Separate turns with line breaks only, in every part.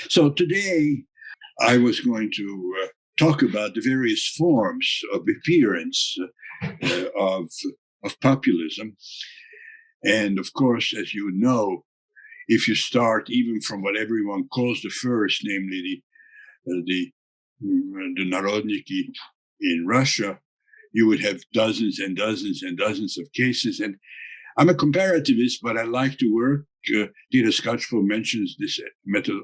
So today I was going to talk about the various forms of appearance of populism. And of course, as you know, if you start even from what everyone calls the first, namely the Narodnichestvo in Russia, you would have dozens and dozens and dozens of cases. And I'm a comparativist, but I like to work. Narodnichestvo mentions this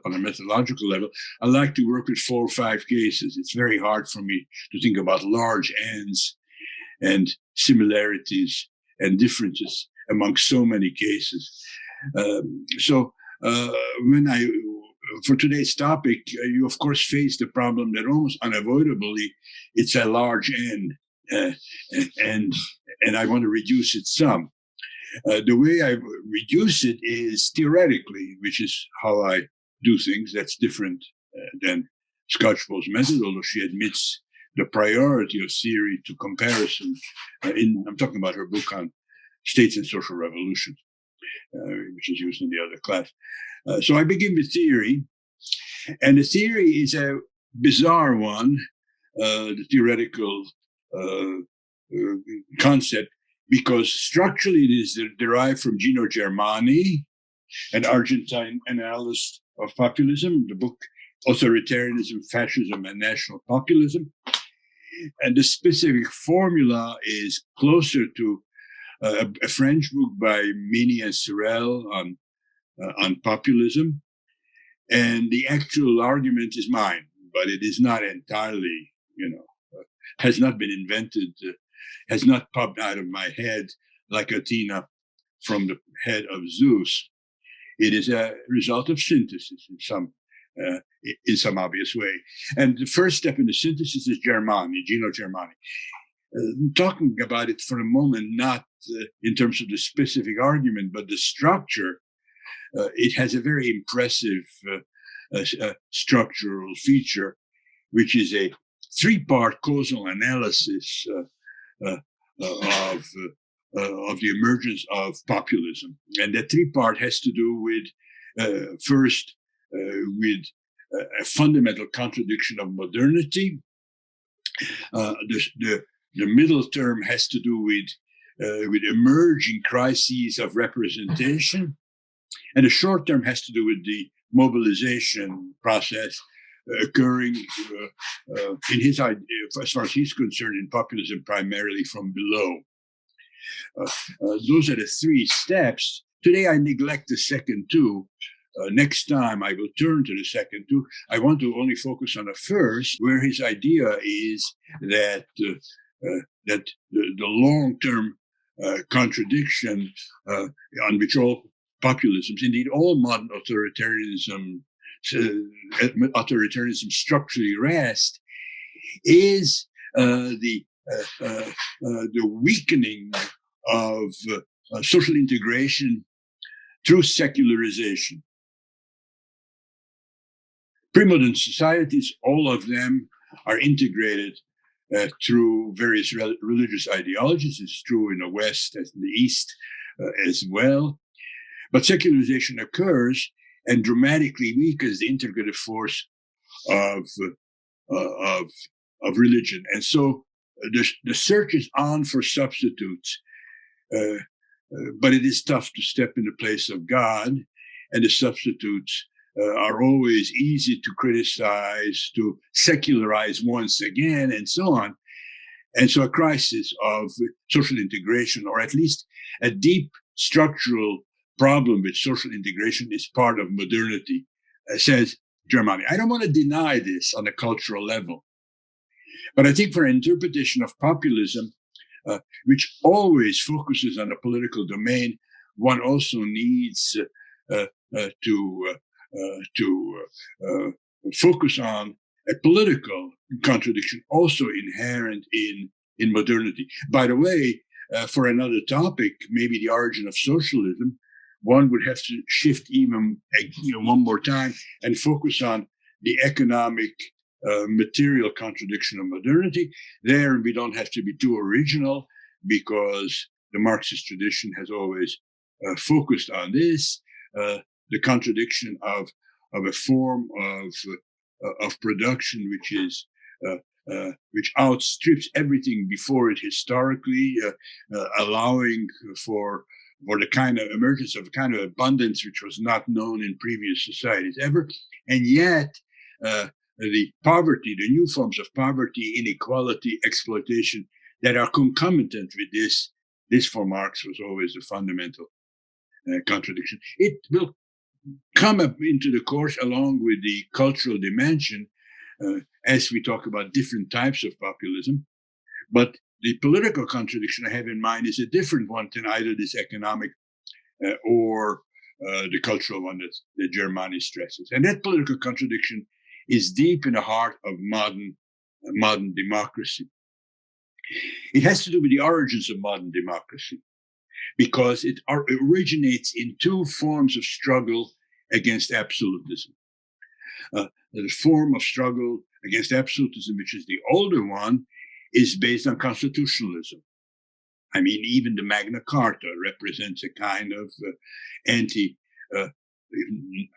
on a methodological level. I like to work with 4 or 5 cases. It's very hard for me to think about large ends and similarities and differences among so many cases. For today's topic, you of course face the problem that almost unavoidably it's a large end, and I want to reduce it some. The way I reduce it is theoretically, which is how I do things. That's different than Skocpol's method, although she admits the priority of theory to comparison. I'm talking about her book on states and social revolutions, which is used in the other class. So I begin with theory, and the theory is a bizarre one, the theoretical concept, because structurally it is derived from Gino Germani, an Argentine analyst of populism, the book Authoritarianism, Fascism, and National Populism. And the specific formula is closer to a French book by Mini and Sorel on populism. And the actual argument is mine, but it is not entirely, has not been invented, has not popped out of my head like Athena from the head of Zeus. It is a result of synthesis in some obvious way. And the first step in the synthesis is Gino Germani. Talking about it for a moment, not in terms of the specific argument, but the structure, it has a very impressive structural feature, which is a 3-part causal analysis of the emergence of populism. And that 3-part has to do with, first, with a fundamental contradiction of modernity. The middle term has to do with emerging crises of representation. And the short term has to do with the mobilization process occurring in his idea, as far as he's concerned, in populism, primarily from below. Those are the 3 steps. Today, I neglect the second 2. Next time, I will turn to the second 2. I want to only focus on the first, where his idea is that the long-term contradiction on which all populisms, indeed all modern authoritarianism structurally rest, is the weakening of social integration through secularization. Pre-modern societies, all of them are integrated through various religious ideologies. It's true in the West as in the East as well. But secularization occurs and dramatically weakens the integrative force of religion. And so the search is on for substitutes, but it is tough to step in the place of God, and the substitutes are always easy to criticize, to secularize once again, and so on. And so a crisis of social integration, or at least a deep structural problem with social integration, is part of modernity, says Germani. I don't want to deny this on a cultural level, but I think for an interpretation of populism, which always focuses on the political domain, one also needs to focus on a political contradiction also inherent in modernity. By the way, for another topic, maybe the origin of socialism, one would have to shift even one more time and focus on the economic material contradiction of modernity. There we don't have to be too original, because the Marxist tradition has always focused on this, the contradiction of a form of production which outstrips everything before it historically, allowing for the kind of emergence of a kind of abundance which was not known in previous societies ever. And yet, the poverty, the new forms of poverty, inequality, exploitation that are concomitant with this for Marx was always a fundamental contradiction. It will come up into the course along with the cultural dimension as we talk about different types of populism. But the political contradiction I have in mind is a different one than either this economic or the cultural one that Germani stresses. And that political contradiction is deep in the heart of modern democracy. It has to do with the origins of modern democracy, because it originates in two forms of struggle against absolutism. The form of struggle against absolutism, which is the older one, is based on constitutionalism. I mean, even the Magna Carta represents a kind of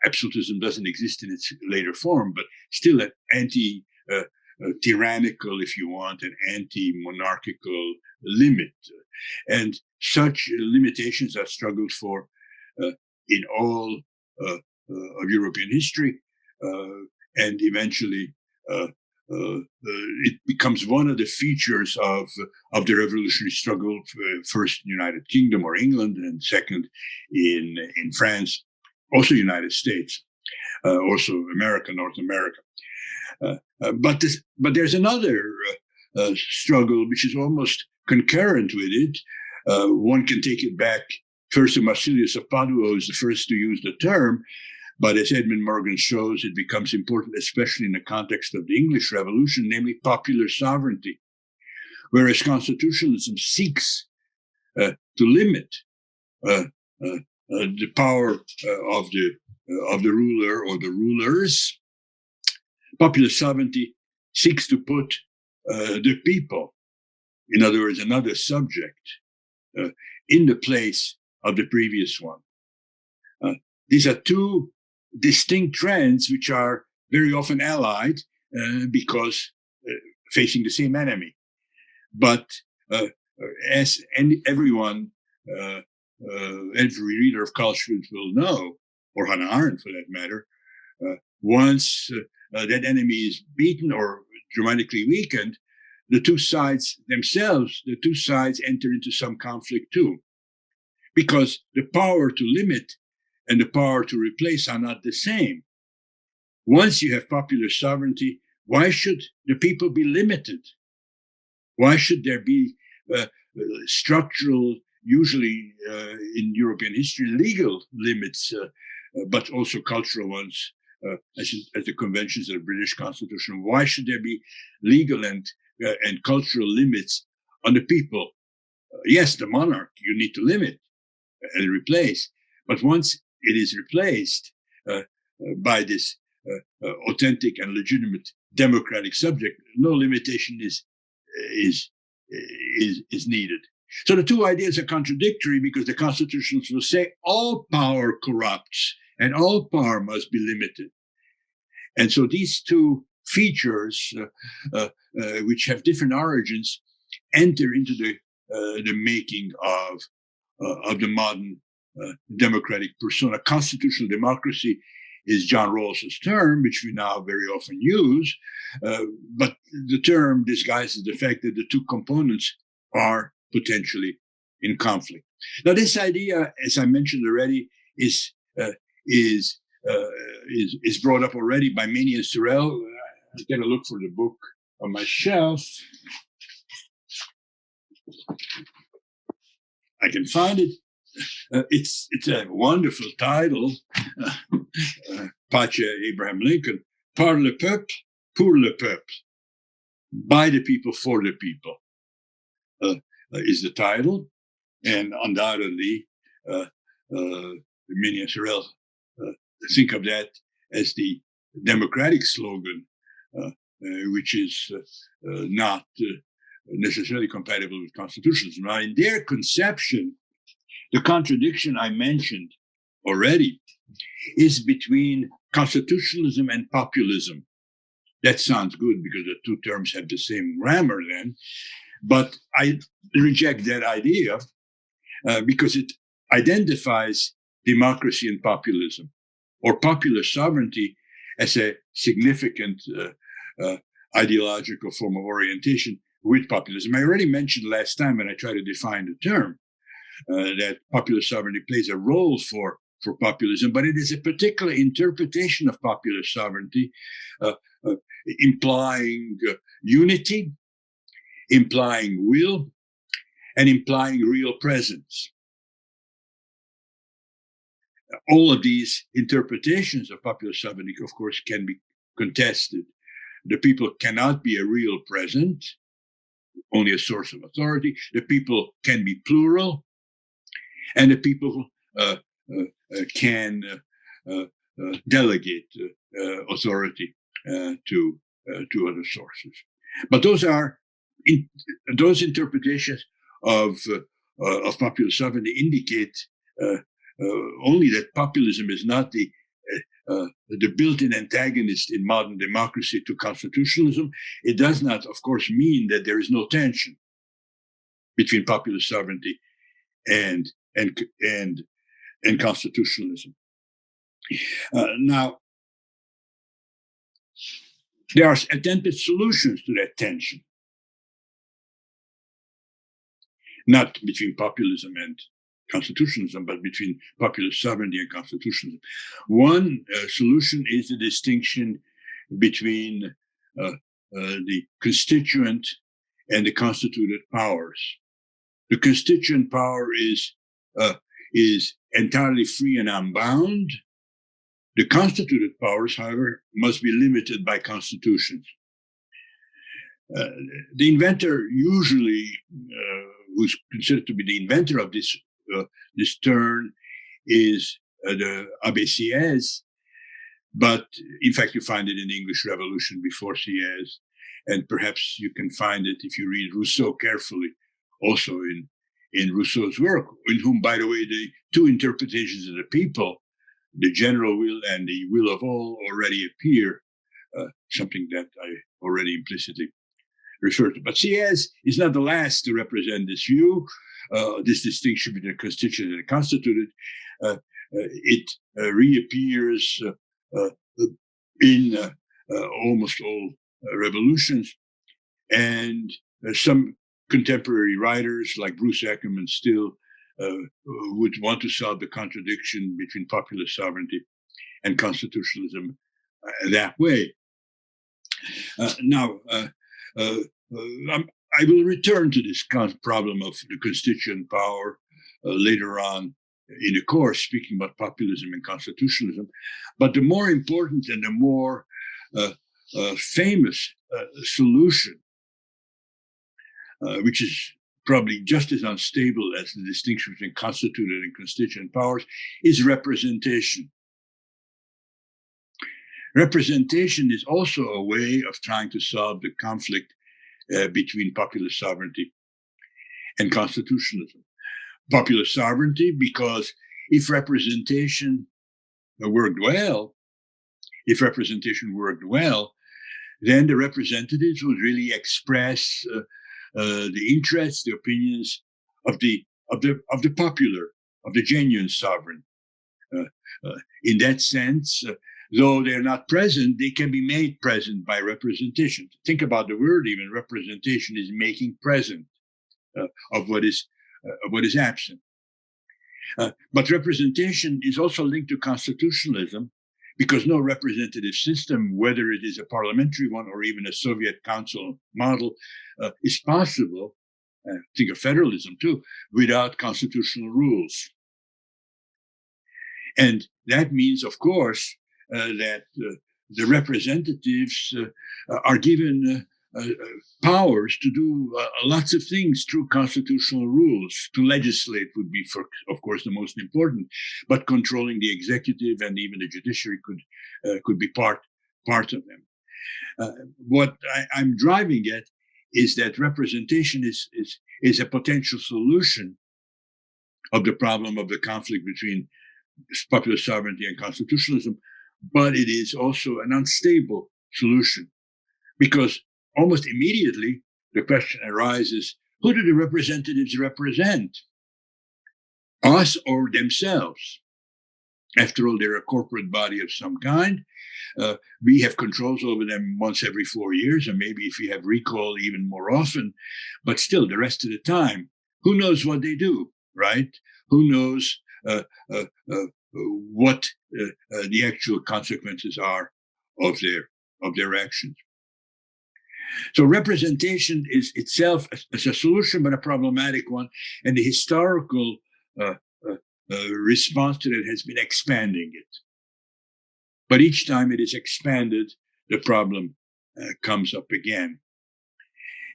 absolutism doesn't exist in its later form, but still an anti-tyrannical, if you want, an anti-monarchical limit. And such limitations are struggled for in all of European history, and eventually it becomes one of the features of the revolutionary struggle, first in the United Kingdom or England, and second in France, also United States, also America, North America. But there's another struggle which is almost concurrent with it. One can take it back first to Marsilius of Padua, who is the first to use the term. But as Edmund Morgan shows, it becomes important, especially in the context of the English Revolution, namely popular sovereignty, whereas constitutionalism seeks to limit the power of the ruler or the rulers. Popular sovereignty seeks to put the people, in other words, another subject, in the place of the previous one. These are two distinct trends which are very often allied because facing the same enemy. But as everyone, every reader of Carl Schmitt will know, or Hannah Arendt for that matter, once that enemy is beaten or dramatically weakened, the two sides themselves, the two sides enter into some conflict too, because the power to limit and the power to replace are not the same. Once you have popular sovereignty, why should the people be limited? Why should there be structural, usually in European history, legal limits, but also cultural ones, as the conventions of the British Constitution? Why should there be legal and cultural limits on the people? Yes, the monarch you need to limit and replace, but once it is replaced by this authentic and legitimate democratic subject, no limitation is needed. So the two ideas are contradictory, because the constitutionalists will say all power corrupts and all power must be limited. And so these two features, which have different origins, enter into the making of the modern democratic persona. Constitutional democracy is John Rawls's term, which we now very often use, but the term disguises the fact that the two components are potentially in conflict. Now, this idea, as I mentioned already, is brought up already by Maney and Sorel. I'll get a look for the book on my shelf. I can find it. It's a wonderful title, Pace Abraham Lincoln, Par le peuple, pour le peuple, by the people, for the people, is the title. And undoubtedly, Maney and Sorel think of that as the democratic slogan, which is not necessarily compatible with constitutionalism. Now, in their conception, the contradiction I mentioned already is between constitutionalism and populism. That sounds good because the two terms have the same grammar then, but I reject that idea because it identifies democracy and populism, or popular sovereignty, as a significant ideological form of orientation with populism. I already mentioned last time when I tried to define the term that popular sovereignty plays a role for populism, but it is a particular interpretation of popular sovereignty, implying unity, implying will, and implying real presence. All of these interpretations of popular sovereignty, of course, can be contested. The people cannot be a real present, only a source of authority. The people can be plural, and the people can delegate authority to other sources. But those are those interpretations of popular sovereignty indicate only that populism is not the built-in antagonist in modern democracy to constitutionalism. It does not, of course, mean that there is no tension between popular sovereignty and constitutionalism. Now, there are attempted solutions to that tension, not between populism and constitutionalism, but between popular sovereignty and constitutionalism. One solution is the distinction between the constituent and the constituted powers. The constituent power is entirely free and unbound. The constituted powers, however, must be limited by constitutions. The inventor, usually who's considered to be the inventor of this term, is the Abbé Sieyès, but in fact you find it in the English Revolution before Sieyès, and perhaps you can find it if you read Rousseau carefully, also in Rousseau's work, in whom, by the way, the two interpretations of the people, the general will and the will of all, already appear, something that I already implicitly referred to. But Sieyès is not the last to represent this view, this distinction between the constituent and the constituted. It reappears in almost all revolutions, and some contemporary writers like Bruce Ackerman still would want to solve the contradiction between popular sovereignty and constitutionalism that way. Now, I will return to this problem of the constituent power later on in the course, speaking about populism and constitutionalism. But the more important and the more famous solution, which is probably just as unstable as the distinction between constituted and constituent powers, is representation. Representation is also a way of trying to solve the conflict between popular sovereignty and constitutionalism. Popular sovereignty, because if representation worked well, then the representatives would really express the interests, the opinions of the popular, of the genuine sovereign. In that sense, though they're not present, they can be made present by representation. Think about the word even. Representation is making present of what is absent. But representation is also linked to constitutionalism, because no representative system, whether it is a parliamentary one or even a Soviet council model, is possible, think of federalism too, without constitutional rules. And that means, of course, that the representatives are given powers to do lots of things through constitutional rules. To legislate would be, of course, the most important, but controlling the executive and even the judiciary could be part of them. What I'm driving at is that representation is a potential solution of the problem of the conflict between popular sovereignty and constitutionalism, but it is also an unstable solution, because almost immediately the question arises, who do the representatives represent? Us or themselves? After all, they're a corporate body of some kind. We have controls over them once every 4 years, and maybe if we have recall, even more often. But still, the rest of the time, who knows what they do, right? Who knows what the actual consequences are of their actions? So representation is itself a solution, but a problematic one, and the historical response to that has been expanding it. But each time it is expanded, the problem comes up again.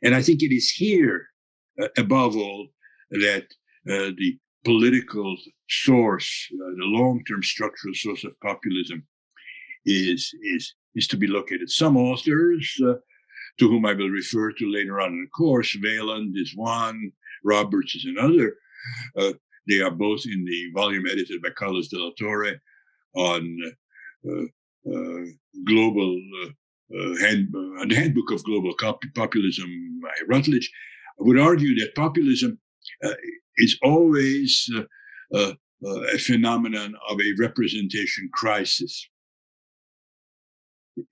And I think it is here, above all, that the political source, the long-term structural source of populism is to be located. Some authors, to whom I will refer to later on in the course, Wayland is one, Roberts is another. They are both in the volume edited by Carlos de la Torre on global the handbook of global populism by Rutledge. I would argue that populism is always a phenomenon of a representation crisis.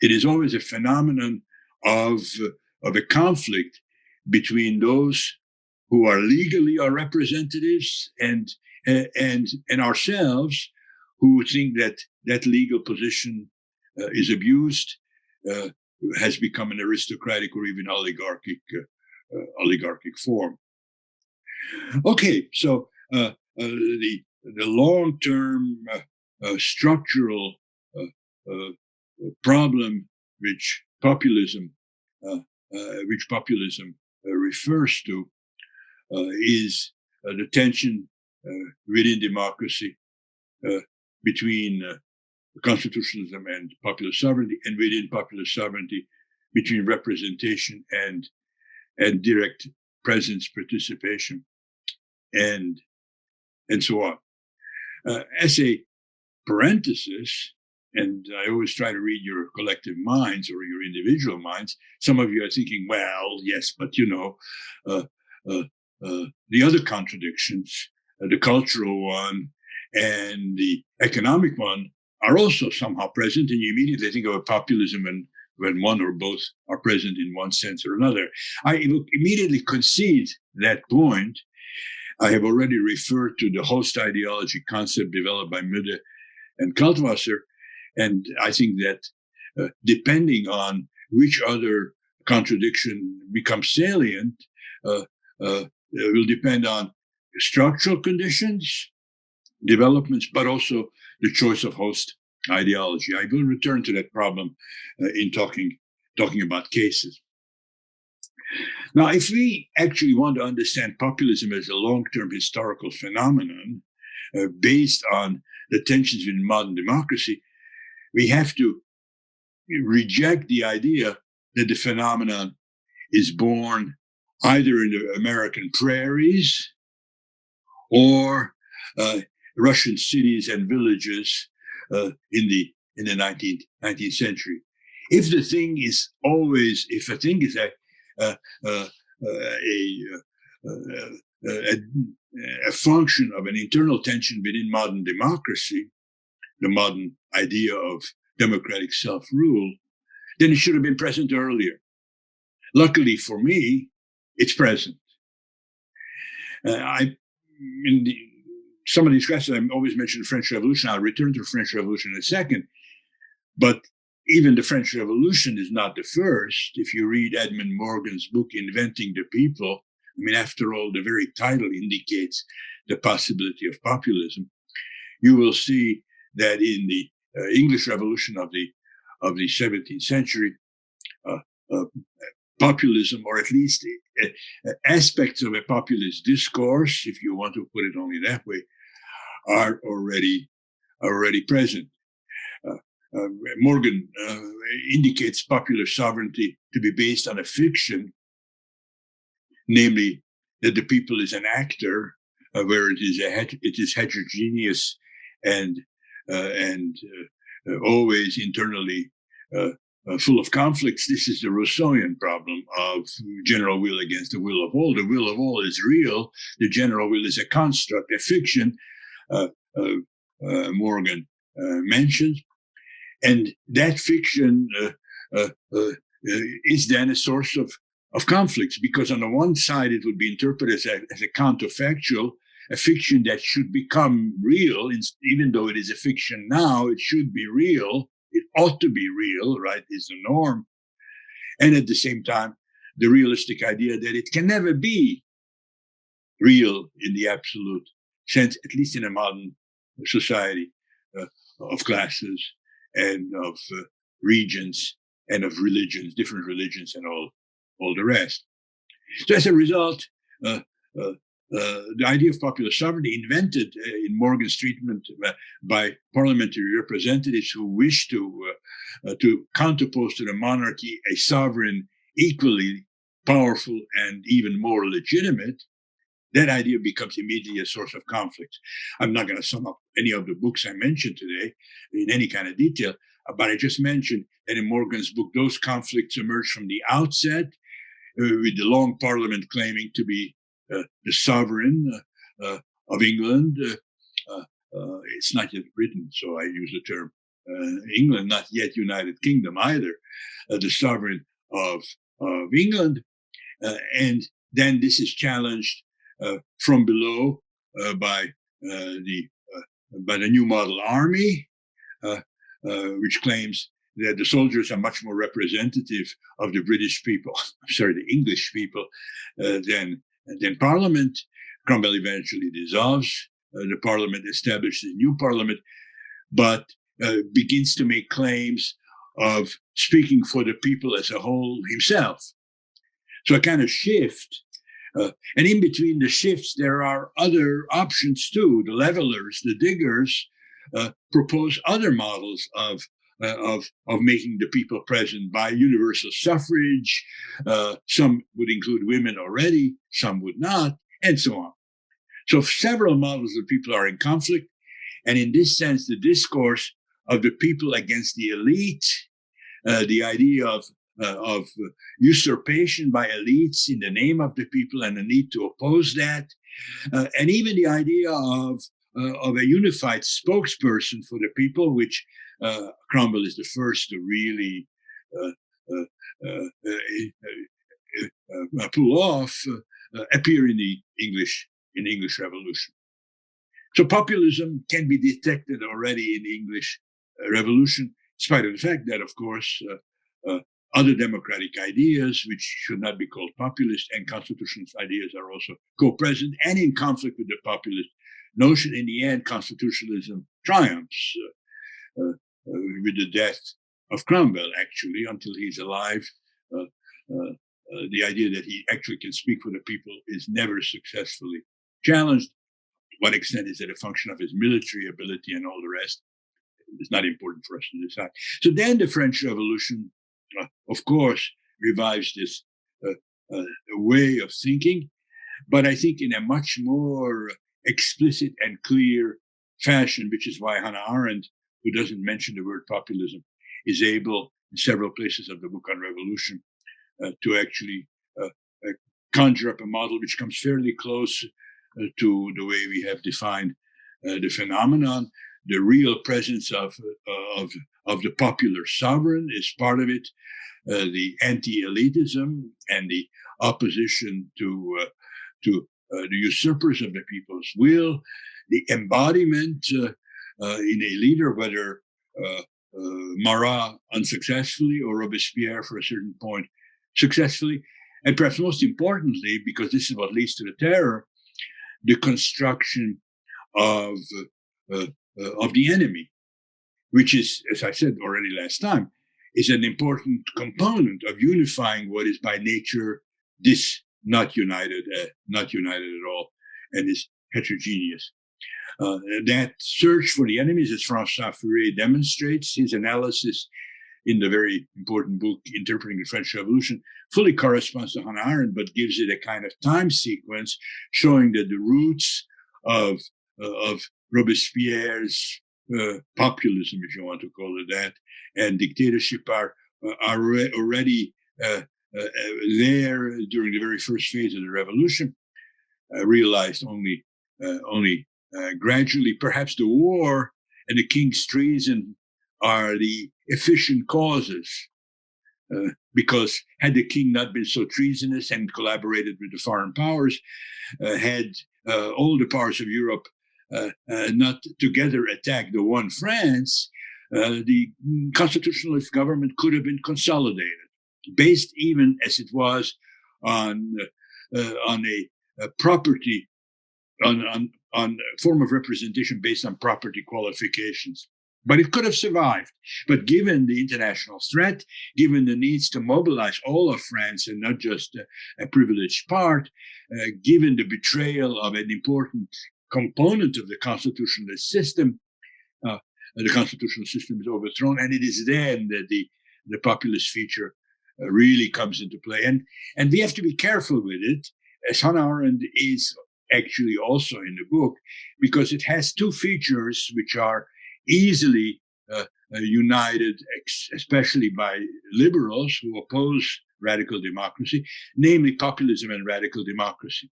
It is always a phenomenon of a conflict between those who are legally our representatives and ourselves, who think that legal position is abused, has become an aristocratic or even oligarchic form. Okay, so the long-term structural problem which populism refers to is the tension within democracy between constitutionalism and popular sovereignty, and within popular sovereignty between representation and direct presence, participation, and so on. As a parenthesis, and I always try to read your collective minds or your individual minds, some of you are thinking, well, yes, but the other contradictions, the cultural one and the economic one, are also somehow present, and you immediately think of populism and when one or both are present in one sense or another. I immediately concede that point. I have already referred to the host ideology concept developed by Müller and Kaltwasser, and I think that depending on which other contradiction becomes salient, it will depend on structural conditions, developments, but also the choice of host ideology. I will return to that problem in talking about cases. Now, if we actually want to understand populism as a long-term historical phenomenon based on the tensions in modern democracy, we have to reject the idea that the phenomenon is born either in the American prairies or Russian cities and villages in the 19th century. If a thing is a function of an internal tension within modern democracy, the modern idea of democratic self-rule, then it should have been present earlier. Luckily for me, it's present. Some of these classes, I always mention the French Revolution. I'll return to the French Revolution in a second. But even the French Revolution is not the first. If you read Edmund Morgan's book, Inventing the People, I mean, after all, the very title indicates the possibility of populism. You will see that in the English Revolution of the 17th century, populism, or at least aspects of a populist discourse, if you want to put it only that way, are already present. Morgan indicates popular sovereignty to be based on a fiction, namely that the people is an actor, where it is heterogeneous and always internally full of conflicts. This is the Rousseauian problem of general will against the will of all. The will of all is real. The general will is a construct, a fiction, Morgan mentioned. And that fiction is then a source of conflicts, because on the one side, it would be interpreted as a counterfactual, a fiction that should become real, even though it is a fiction now, it should be real. It ought to be real, right, is the norm. And at the same time, the realistic idea that it can never be real in the absolute sense, at least in a modern society of classes and of regions and of religions, different religions, and all the rest. So as a result, the idea of popular sovereignty, invented in Morgan's treatment by parliamentary representatives who wish to counterpose to the monarchy a sovereign equally powerful and even more legitimate, that idea becomes immediately a source of conflict. I'm not going to sum up any of the books I mentioned today in any kind of detail, but I just mentioned that in Morgan's book, those conflicts emerge from the outset, with the Long Parliament claiming to be the sovereign of England. It's not yet Britain, so I use the term England, not yet United Kingdom either, the sovereign of England. And then this is challenged from below by the New Model Army, which claims that the soldiers are much more representative of the British people, the English people, than Parliament. Cromwell eventually dissolves the Parliament, establishes a new Parliament, but begins to make claims of speaking for the people as a whole himself. So a kind of shift. And in between the shifts, there are other options too. The levelers, the diggers, propose other models of making the people present by universal suffrage. Some would include women already, some would not, and so on. So several models of people are in conflict. And in this sense, the discourse of the people against the elite, the idea of usurpation by elites in the name of the people and the need to oppose that, and even the idea of a unified spokesperson for the people, which Cromwell is the first to really pull off, appear in the English Revolution. So populism can be detected already in the English Revolution, in spite of the fact that, of course, other democratic ideas, which should not be called populist, and constitutionalist ideas are also co-present and in conflict with the populist notion. In the end, constitutionalism triumphs with the death of Cromwell, actually, until he's alive. The idea that he actually can speak for the people is never successfully challenged. To what extent is it a function of his military ability and all the rest? It's not important for us to decide. So then the French Revolution, of course, revives this way of thinking, but I think in a much more explicit and clear fashion, which is why Hannah Arendt, who doesn't mention the word populism, is able in several places of the book on revolution to actually conjure up a model which comes fairly close to the way we have defined the phenomenon. The real presence of the popular sovereign is part of it. The anti-elitism and the opposition to the usurpers of the people's will, the embodiment in a leader, whether Marat unsuccessfully or Robespierre for a certain point successfully, and perhaps most importantly, because this is what leads to the terror, the construction of the enemy, which is, as I said already last time, is an important component of unifying what is by nature not united at all, and is heterogeneous. That search for the enemies, as François Furet demonstrates, his analysis in the very important book Interpreting the French Revolution, fully corresponds to Hannah Arendt, but gives it a kind of time sequence showing that the roots of Robespierre's populism, if you want to call it that, and dictatorship are already there during the very first phase of the revolution, realized only gradually. Perhaps the war and the king's treason are the efficient causes, because had the king not been so treasonous and collaborated with the foreign powers, had all the powers of Europe not together attacked the one France, the constitutionalist government could have been consolidated, based even as it was on a property, on a form of representation based on property qualifications. But it could have survived. But given the international threat, given the needs to mobilize all of France and not just a privileged part, given the betrayal of an important component of the constitutionalist system, the constitutional system is overthrown, and it is then that the populist feature really comes into play. And we have to be careful with it, as Hannah Arendt is actually also in the book, because it has two features which are easily united, especially by liberals who oppose radical democracy, namely populism and radical democracy.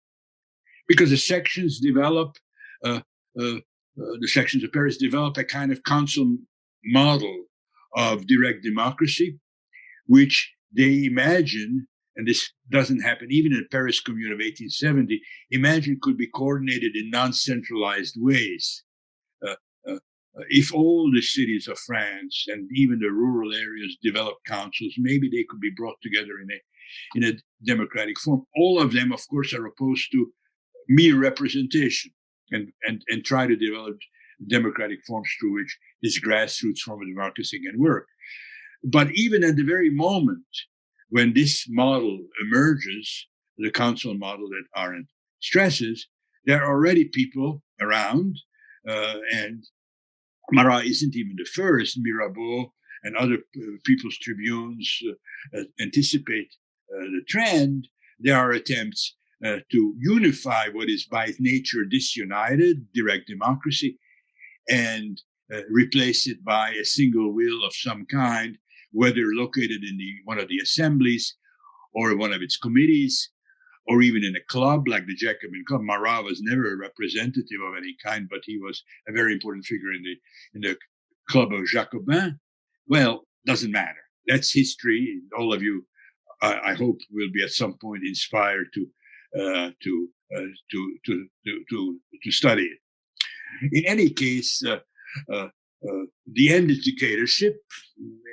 Because the sections develop, the sections of Paris develop a kind of council model of direct democracy, which they imagine, and this doesn't happen even in the Paris Commune of 1870, imagine could be coordinated in non-centralized ways. If all the cities of France and even the rural areas develop councils, maybe they could be brought together in a democratic form. All of them, of course, are opposed to mere representation and try to develop democratic forms through which this grassroots form of democracy can work. But even at the very moment when this model emerges, the council model that Arendt stresses, there are already people around, and Marat isn't even the first. Mirabeau and other people's tribunes anticipate the trend. There are attempts to unify what is by nature disunited, direct democracy, and replace it by a single will of some kind, whether located in one of the assemblies or one of its committees, or even in a club like the Jacobin Club. Marat was never a representative of any kind, but he was a very important figure in the Club of Jacobins. Well, doesn't matter. That's history. All of you, I hope, will be at some point inspired to study it. In any case, the end is dictatorship.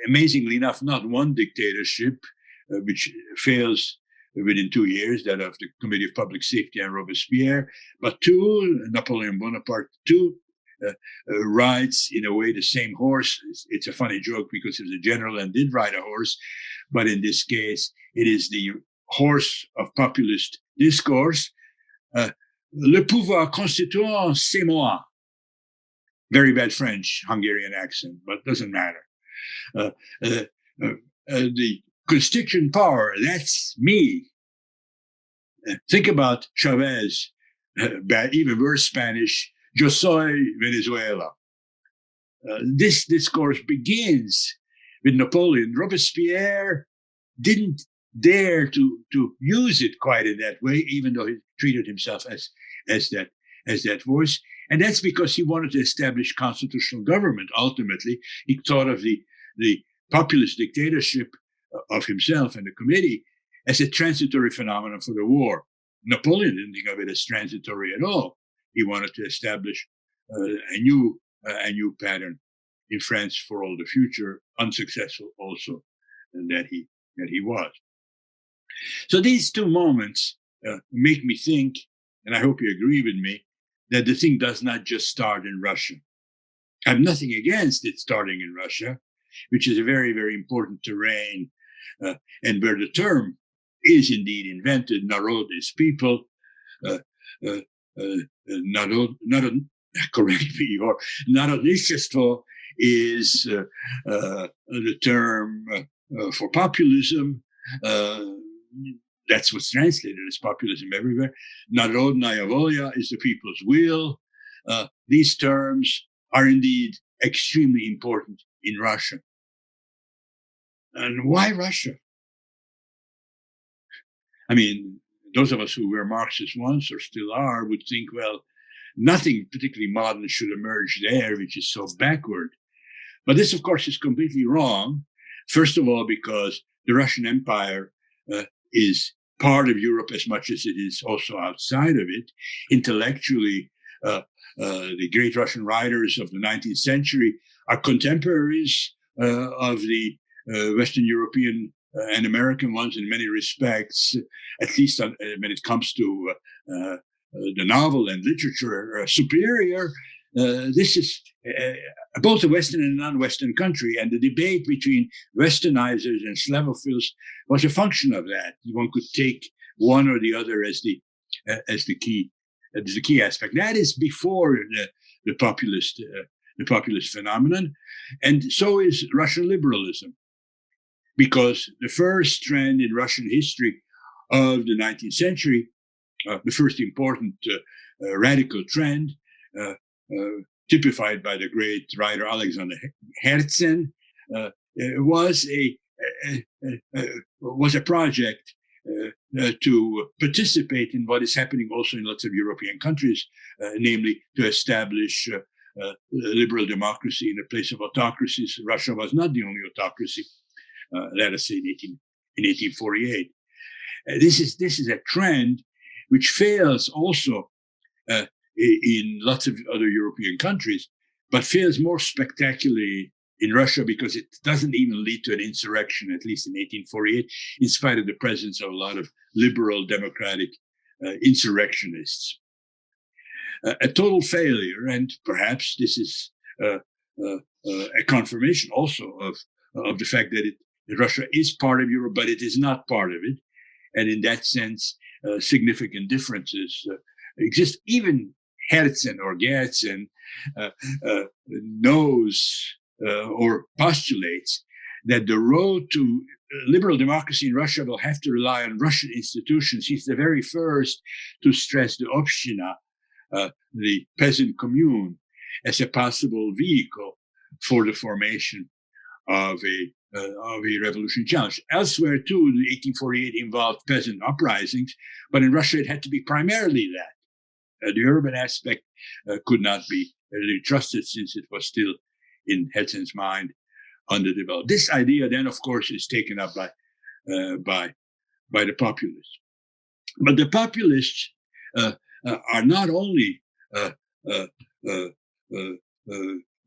Amazingly enough, not one dictatorship, which fails within 2 years, that of the Committee of Public Safety and Robespierre, but two, Napoleon Bonaparte, rides in a way the same horse. It's a funny joke because he was a general and did ride a horse, but in this case, it is the horse of populist discourse. Le pouvoir constituant, c'est moi. Very bad French, Hungarian accent, but doesn't matter. The constituent power, that's me. Think about Chavez, even worse Spanish, yo soy Venezuela. This discourse begins with Napoleon. Robespierre didn't dare to use it quite in that way, even though he treated himself as that voice. And that's because he wanted to establish constitutional government. Ultimately, he thought of the populist dictatorship of himself and the committee as a transitory phenomenon for the war. Napoleon didn't think of it as transitory at all. He wanted to establish a new pattern in France for all the future, unsuccessful also that he was. So these two moments make me think, and I hope you agree with me, that the thing does not just start in Russia. I have nothing against it starting in Russia, which is a very, very important terrain, and where the term is indeed invented. Narod is people. Correct me, or Narodnichestvo is the term for populism. That's what's translated as populism everywhere. Narodnaya volya is the people's will. These terms are indeed extremely important in Russia. And why Russia? I mean, those of us who were Marxists once or still are would think, well, nothing particularly modern should emerge there, which is so backward. But this, of course, is completely wrong. First of all, because the Russian Empire is part of Europe as much as it is also outside of it. Intellectually, the great Russian writers of the 19th century are contemporaries of the Western European and American ones in many respects, at least when it comes to the novel and literature superior. This is both a Western and non-Western country, and the debate between Westernizers and Slavophiles was a function of that. One could take one or the other as the key aspect. That is before the populist phenomenon, and so is Russian liberalism, because the first trend in Russian history of the 19th century, the first important radical trend, typified by the great writer Alexander Herzen, was a project to participate in what is happening also in lots of European countries, namely to establish liberal democracy in the place of autocracies. Russia was not the only autocracy, let us say in 1848. This is a trend which fails also in lots of other European countries, but fails more spectacularly in Russia because it doesn't even lead to an insurrection, at least in 1848, in spite of the presence of a lot of liberal democratic insurrectionists. A total failure, and perhaps this is a confirmation also of the fact that Russia is part of Europe, but it is not part of it. And in that sense, significant differences exist. Even Herzen or Gerzen knows or postulates that the road to liberal democracy in Russia will have to rely on Russian institutions. He's the very first to stress the Obshchina, the peasant commune, as a possible vehicle for the formation of a revolution challenge. Elsewhere, too, the 1848 involved peasant uprisings, but in Russia it had to be primarily that. The urban aspect could not be really trusted since it was still, in Herzen's mind, underdeveloped. This idea then, of course, is taken up by the populists. But the populists are not only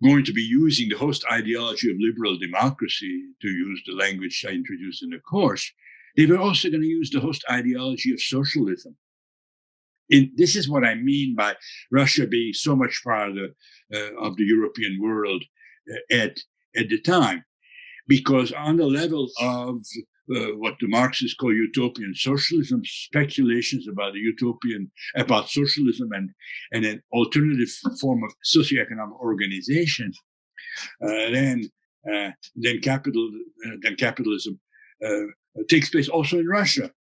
going to be using the host ideology of liberal democracy, to use the language I introduced in the course, they were also going to use the host ideology of socialism. This is what I mean by Russia being so much part of the European world at the time, because on the level of what the Marxists call utopian socialism, speculations about socialism and an alternative form of socioeconomic organization, then capitalism takes place also in Russia.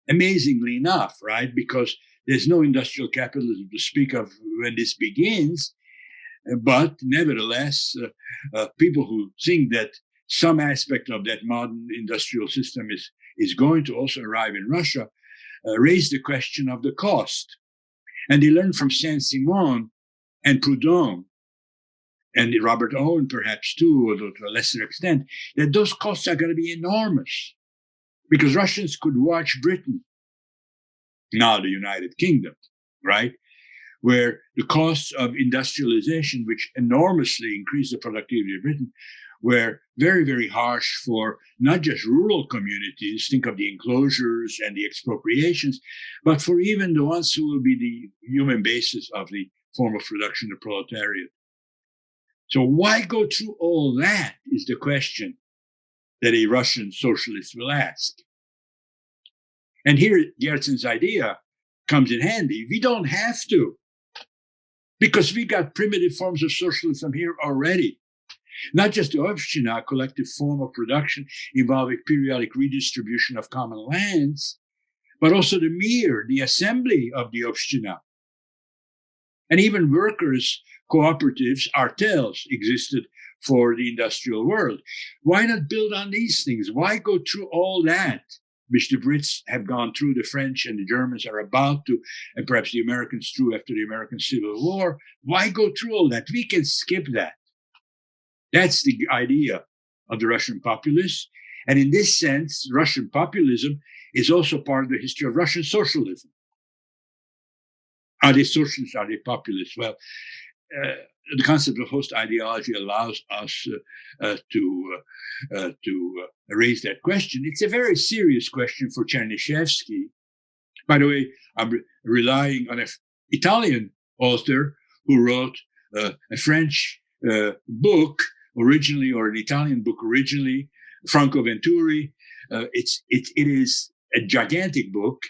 Amazingly enough, right? Because there's no industrial capitalism to speak of when this begins, but nevertheless, people who think that some aspect of that modern industrial system is going to also arrive in Russia raise the question of the cost. And they learn from Saint-Simon and Proudhon, and Robert Owen perhaps too, although to a lesser extent, that those costs are going to be enormous, because Russians could watch Britain, now the United Kingdom, right, where the costs of industrialization, which enormously increased the productivity of Britain, were very, very harsh for not just rural communities, think of the enclosures and the expropriations, but for even the ones who will be the human basis of the form of production, the proletariat. So why go through all that is the question that a Russian socialist will ask. And here Gerzen's idea comes in handy. We don't have to, because we got primitive forms of socialism here already. Not just the Obshchina, a collective form of production involving periodic redistribution of common lands, but also the mir, the assembly of the Obshchina. And even workers' cooperatives, artels, existed for the industrial world. Why not build on these things? Why go through all that, which the Brits have gone through, the French and the Germans are about to, and perhaps the Americans through after the American Civil War? Why go through all that? We can skip that. That's the idea of the Russian populists. And in this sense, Russian populism is also part of the history of Russian socialism. Are they socialists? Are they populists? Well, the concept of host ideology allows us to raise that question. It's a very serious question for Chernyshevsky. By the way, I'm relying on an Italian author who wrote a French book originally, or an Italian book originally, Franco Venturi. It is a gigantic book,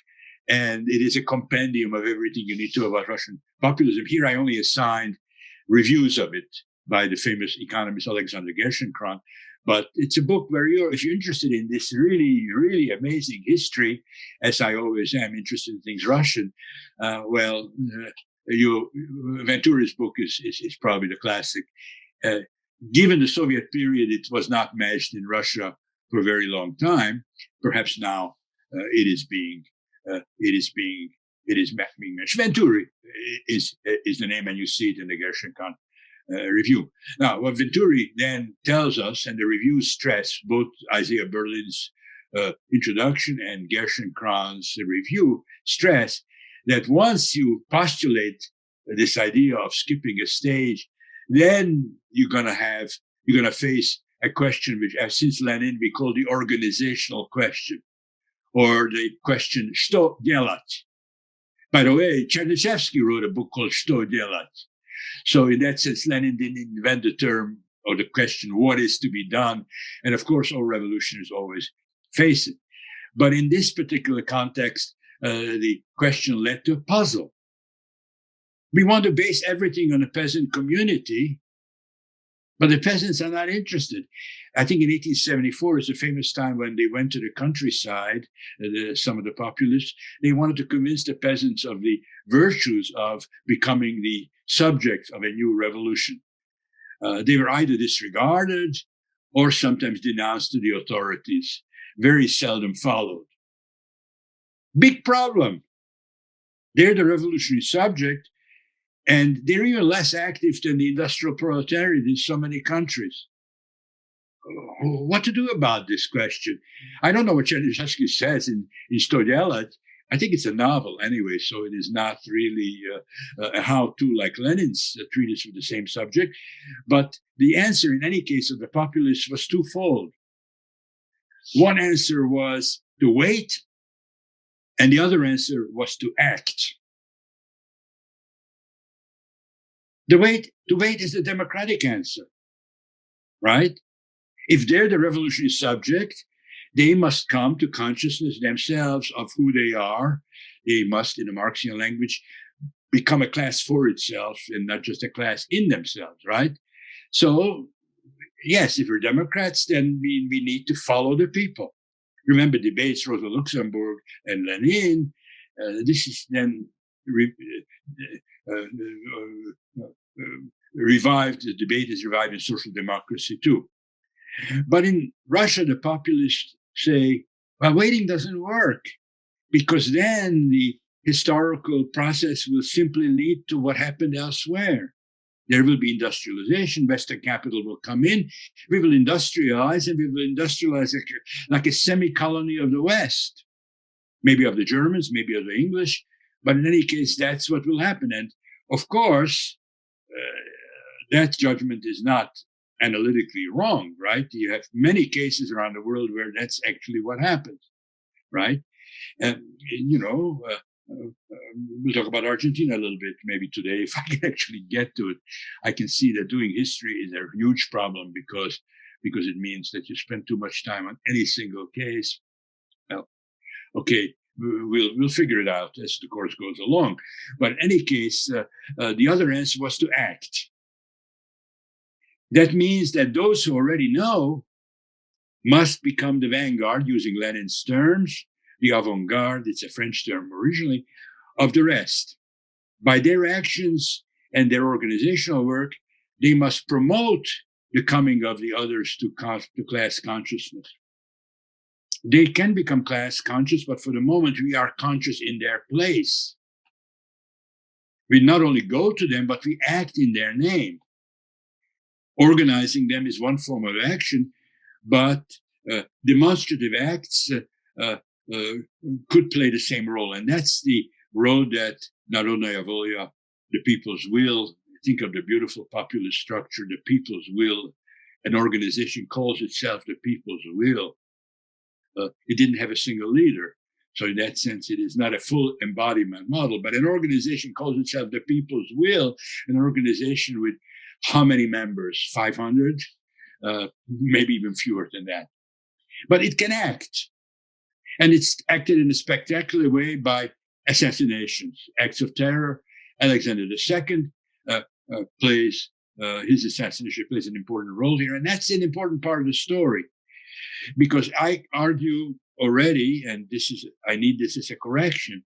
and it is a compendium of everything you need to know about Russian populism. Here I only assigned reviews of it by the famous economist Alexander Gerschenkron. But it's a book where if you're interested in this really, really amazing history, as I always am interested in things Russian, Venturi's book is probably the classic. Given the Soviet period, it was not matched in Russia for a very long time. Perhaps now it is being matched. Venturi is the name, and you see it in the Gerschenkron review. Now, what Venturi then tells us, and the reviews stress, both Isaiah Berlin's introduction and Gerschenkron's review stress, that once you postulate this idea of skipping a stage, then you're going to face a question which, since Lenin, we call the organizational question, or the question "Что делать?" By the way, Chernyshevsky wrote a book called "Что делать?" So in that sense, Lenin didn't invent the term or the question, what is to be done? And of course, all revolutionaries always face it. But in this particular context, the question led to a puzzle. We want to base everything on the peasant community, but the peasants are not interested. I think in 1874 is a famous time when they went to the countryside, some of the populists. They wanted to convince the peasants of the virtues of becoming the subject of a new revolution. They were either disregarded or sometimes denounced to the authorities, very seldom followed. Big problem. They're the revolutionary subject, and they're even less active than the industrial proletariat in so many countries. What to do about this question? I don't know what Chernyshevsky says in Что делать. I think it's a novel anyway, so it is not really a how-to like Lenin's treatise with the same subject. But the answer, in any case, of the populists was twofold. One answer was to wait, and the other answer was to act. To wait is the democratic answer, right? If they're the revolutionary subject, they must come to consciousness themselves of who they are. They must, in the Marxian language, become a class for itself and not just a class in themselves, right? So, yes, if we're Democrats, then we need to follow the people. Remember debates, Rosa Luxemburg and Lenin. This is then revived. The debate is revived in social democracy too. But in Russia, the populists say, well, waiting doesn't work, because then the historical process will simply lead to what happened elsewhere. There will be industrialization. Western capital will come in. We will industrialize, and we will industrialize like a semi-colony of the West, maybe of the Germans, maybe of the English. But in any case, that's what will happen. And of course, that judgment is not analytically wrong, right? You have many cases around the world where that's actually what happens, right? And, we'll talk about Argentina a little bit maybe today. If I can actually get to it, I can see that doing history is a huge problem because it means that you spend too much time on any single case. Well, okay, we'll figure it out as the course goes along. But in any case, the other answer was to act. That means that those who already know must become the vanguard, using Lenin's terms, the avant-garde, it's a French term originally, of the rest. By their actions, and their organizational work, they must promote the coming of the others to class consciousness. They can become class conscious, but for the moment, we are conscious in their place. We not only go to them, but we act in their name. Organizing them is one form of action, but demonstrative acts could play the same role. And that's the role that Narodnichestvo, the people's will, think of the beautiful populist structure, the people's will. An organization calls itself the people's will. It didn't have a single leader. So in that sense, it is not a full embodiment model, but an organization calls itself the people's will, an organization with how many members? 500? Maybe even fewer than that. But it can act. And it's acted in a spectacular way by assassinations, acts of terror. Alexander II his assassination plays an important role here. And that's an important part of the story. Because I argue already, and I need this as a correction,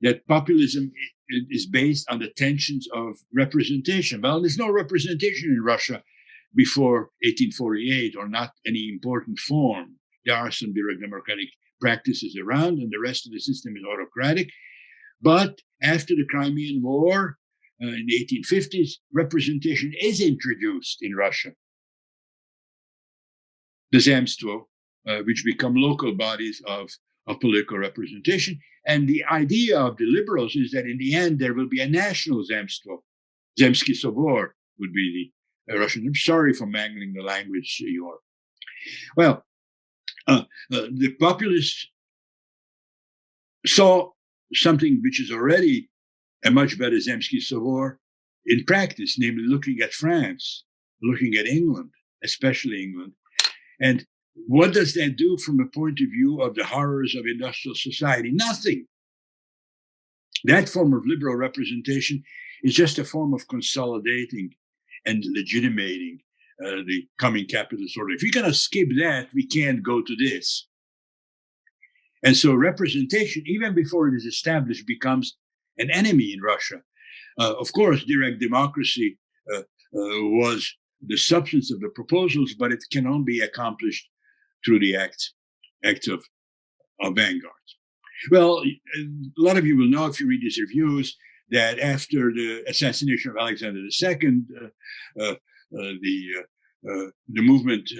that populism is based on the tensions of representation. Well, there's no representation in Russia before 1848, or not any important form. There are some direct democratic practices around, and the rest of the system is autocratic. But after the Crimean War in the 1850s, representation is introduced in Russia. The Zemstvo, which become local bodies of political representation. And the idea of the liberals is that in the end, there will be a national Zemstvo. Zemsky Sobor would be the Russian. I'm sorry for mangling the language, Yor. Well, the populists saw something which is already a much better Zemsky Sobor in practice, namely looking at France, looking at England, especially England. And what does that do from the point of view of the horrors of industrial society? Nothing. That form of liberal representation is just a form of consolidating and legitimating the coming capitalist order. If you're going to skip that, we can't go to this. And so representation, even before it is established, becomes an enemy in Russia. Of course, direct democracy was the substance of the proposals, but it can only be accomplished through the act of vanguards. Well, a lot of you will know if you read these reviews that after the assassination of Alexander II, the movement,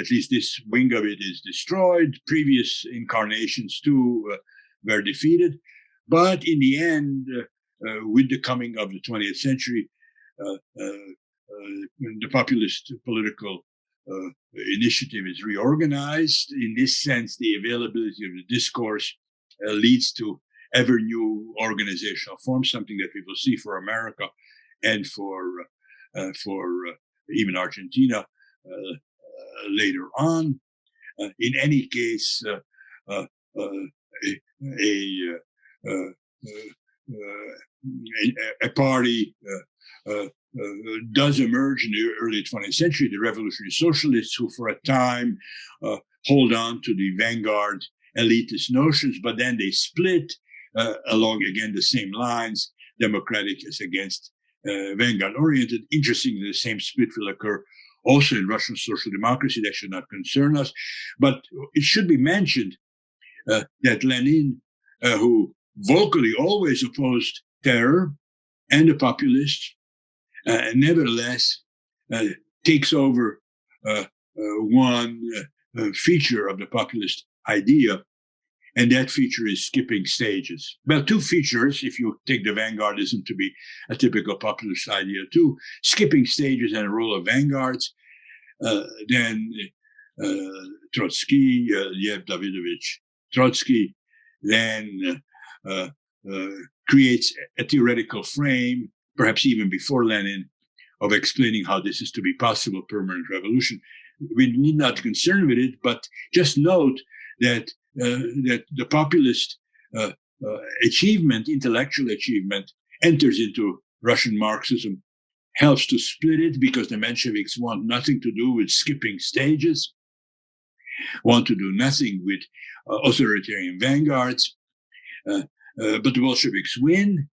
at least this wing of it, is destroyed. Previous incarnations too were defeated. But in the end, with the coming of the 20th century, the populist political initiative is reorganized. In this sense, the availability of the discourse leads to ever new organizational forms, something that we will see for America and for even Argentina later on. In any case, a party does emerge in the early 20th century, the revolutionary socialists, who for a time hold on to the vanguard elitist notions, but then they split along, again, the same lines, democratic as against vanguard-oriented. Interestingly, the same split will occur also in Russian social democracy. That should not concern us. But it should be mentioned that Lenin, who vocally always opposed terror and the populists, nevertheless takes over one feature of the populist idea, and that feature is skipping stages. Well, two features, if you take the vanguardism to be a typical populist idea too: skipping stages and a role of vanguards. Then Trotsky, Lev Davidovich Trotsky, then creates a theoretical frame, perhaps even before Lenin, of explaining how this is to be possible, permanent revolution. We need not be concerned with it, but just note that the populist achievement, intellectual achievement, enters into Russian Marxism, helps to split it, because the Mensheviks want nothing to do with skipping stages, want to do nothing with authoritarian vanguards. But the Bolsheviks win,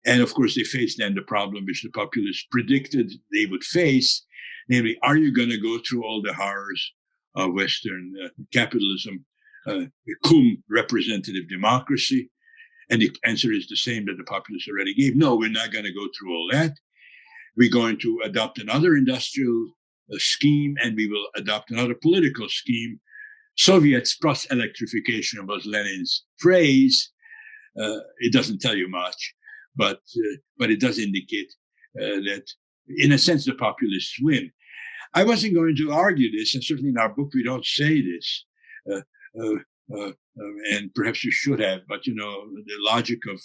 And of course, they faced then the problem which the populists predicted they would face, namely, are you going to go through all the horrors of Western capitalism, cum representative democracy? And the answer is the same that the populists already gave. No, we're not going to go through all that. We're going to adopt another industrial scheme, and we will adopt another political scheme. Soviets plus electrification was Lenin's phrase. It doesn't tell you much, but it does indicate that, in a sense, the populists win. I wasn't going to argue this, and certainly in our book we don't say this, and perhaps you should have. But the logic of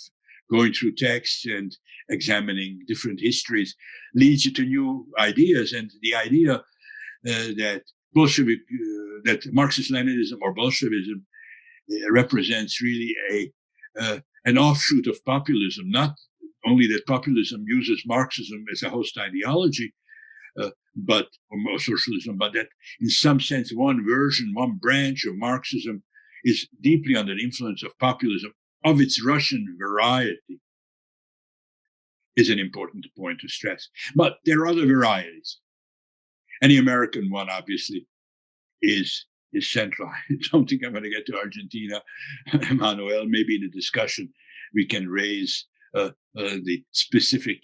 going through texts and examining different histories leads you to new ideas, and the idea that that Marxist-Leninism or Bolshevism represents really an offshoot of populism. Not only that populism uses Marxism as a host ideology, or socialism, but that in some sense one version, one branch of Marxism is deeply under the influence of populism of its Russian variety, is an important point to stress. But there are other varieties. And the American one, obviously, is central. I don't think I'm going to get to Argentina, Emmanuel. Maybe in the discussion we can raise the specific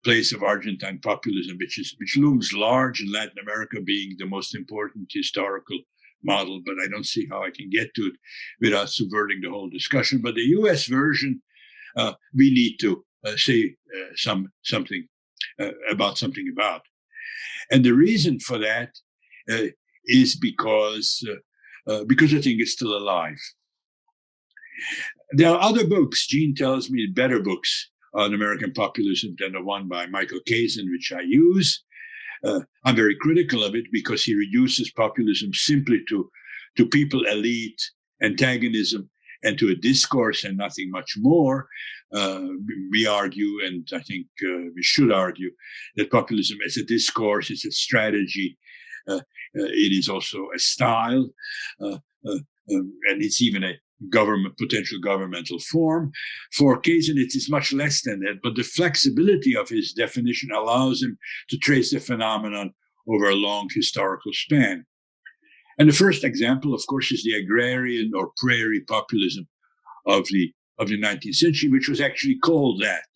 place of Argentine populism, which looms large in Latin America, being the most important historical model. But I don't see how I can get to it without subverting the whole discussion. But the U.S. version, we need to say something about. And the reason for that is because I think it's still alive. There are other books, Jean tells me, better books on American populism than the one by Michael Kazin, which I use. I'm very critical of it because he reduces populism simply to people, elite, antagonism, and to a discourse and nothing much more. We argue, and I think we should argue, that populism as a discourse is a strategy. It is also a style, and it's even a potential governmental form. For Kazin, it is much less than that, but the flexibility of his definition allows him to trace the phenomenon over a long historical span. And the first example, of course, is the agrarian or prairie populism of the 19th century, which was actually called that.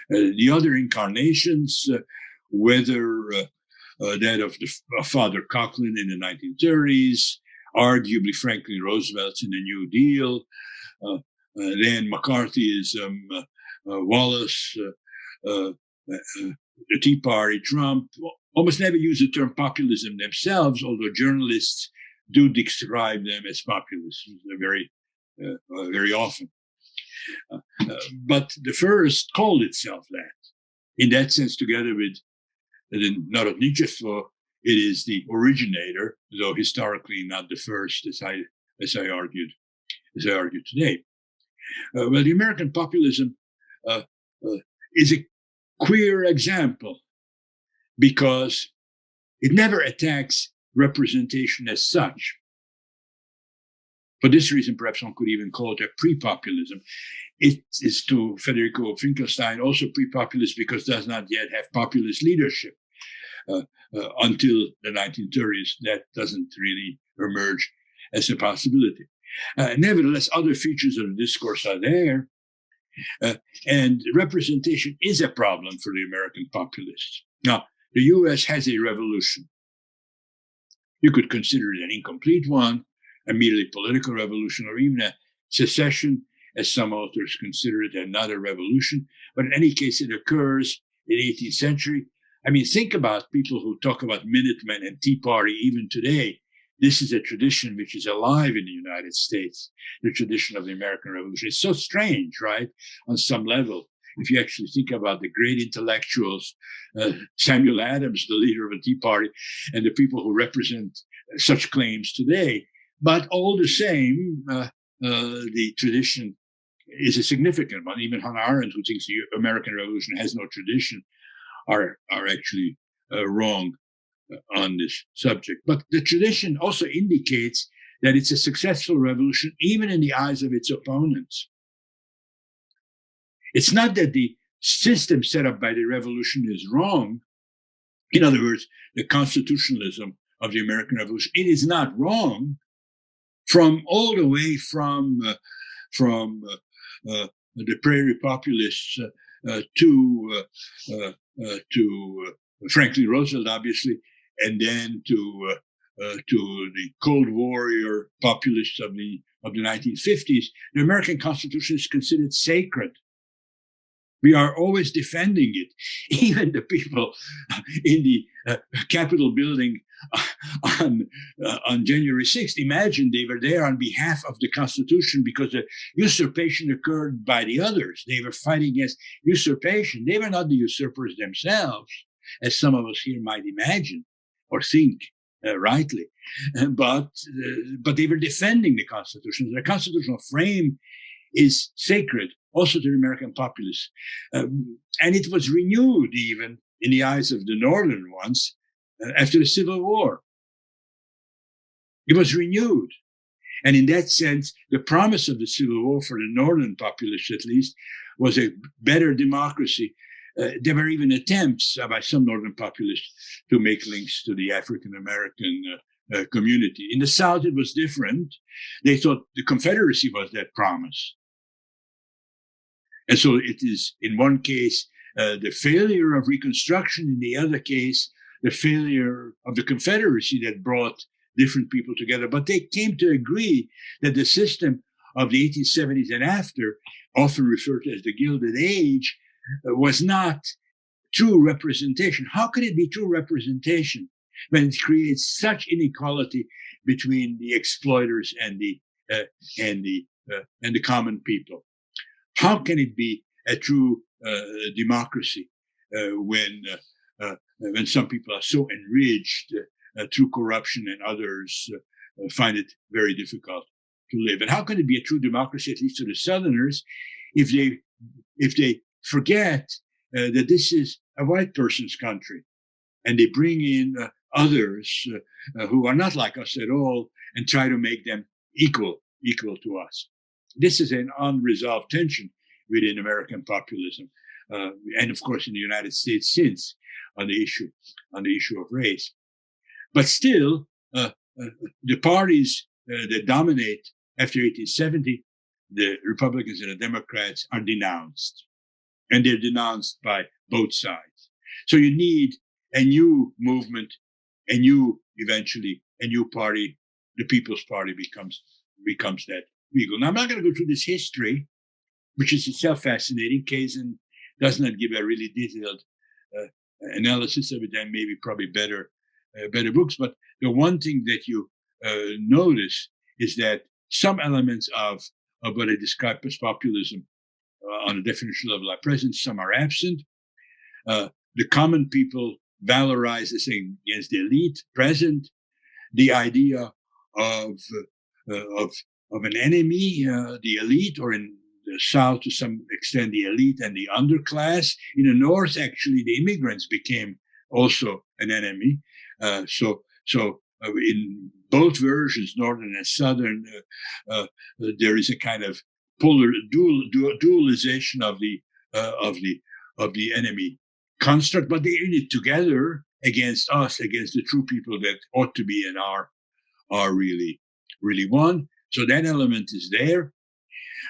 The other incarnations, whether that of Father Coughlin in the 1930s, arguably Franklin Roosevelt's in the New Deal, then McCarthyism, Wallace, the Tea Party, Trump, almost never use the term populism themselves, although journalists do describe them as populists very often. But the first called itself that. In that sense, together with the Narodnichestvo, it is the originator, though historically not the first, as I argued today. Well, the American populism is a queer example because it never attacks representation as such. For this reason, perhaps one could even call it a pre-populism. It is, to Federico Finkelstein, also pre-populist because it does not yet have populist leadership. Until the 1930s, that doesn't really emerge as a possibility. Nevertheless, other features of the discourse are there, and representation is a problem for the American populists. Now, the US has a revolution. You could consider it an incomplete one, a merely political revolution, or even a secession, as some authors consider it another revolution. But in any case, it occurs in the 18th century. I mean, think about people who talk about Minutemen and Tea Party even today. This is a tradition which is alive in the United States, the tradition of the American Revolution. It's so strange, right? On some level, if you actually think about the great intellectuals, Samuel Adams, the leader of the Tea Party, and the people who represent such claims today. But all the same, the tradition is a significant one. Even Hannah Arendt, who thinks the American Revolution has no tradition, are actually wrong on this subject. But the tradition also indicates that it's a successful revolution, even in the eyes of its opponents. It's not that the system set up by the revolution is wrong. In other words, the constitutionalism of the American Revolution, it is not wrong. From all the way from the prairie populists to Franklin Roosevelt, obviously, and then to the Cold Warrior populists of the 1950s, the American Constitution is considered sacred. We are always defending it. Even the people in the Capitol building on January 6th, imagine they were there on behalf of the Constitution because the usurpation occurred by the others. They were fighting against usurpation. They were not the usurpers themselves, as some of us here might imagine or think rightly. But they were defending the Constitution. The constitutional frame is sacred also to the American populists. And it was renewed even in the eyes of the northern ones after the Civil War. It was renewed. And in that sense, the promise of the Civil War for the northern populists, at least, was a better democracy. There were even attempts by some northern populists to make links to the African American community. In the South, it was different. They thought the Confederacy was that promise. And so it is, in one case, the failure of Reconstruction, in the other case, the failure of the Confederacy that brought different people together. But they came to agree that the system of the 1870s and after, often referred to as the Gilded Age, was not true representation. How could it be true representation when it creates such inequality between the exploiters and the common people? How can it be a true democracy when some people are so enriched through corruption and others find it very difficult to live? And how can it be a true democracy, at least to the Southerners, if they forget that this is a white person's country and they bring in others who are not like us at all and try to make them equal to us? This is an unresolved tension within American populism, and of course in the United States since on the issue of race. But still, the parties that dominate after 1870, the Republicans and the Democrats, are denounced, and they're denounced by both sides. So you need a new movement, eventually a new party. The People's Party becomes that vehicle. Now, I'm not going to go through this history, which is itself fascinating. Kazin does not give a really detailed analysis of it, and maybe probably better books. But the one thing that you notice is that some elements of what I describe as populism on a definition level are present, some are absent. The common people valorize the thing against the elite, present. The idea of an enemy, the elite, or in the South to some extent the elite and the underclass. In the North, actually, the immigrants became also an enemy. So in both versions, Northern and Southern, there is a kind of dualization of the enemy construct, but they're in it together against us, against the true people that ought to be and are really one. So that element is there.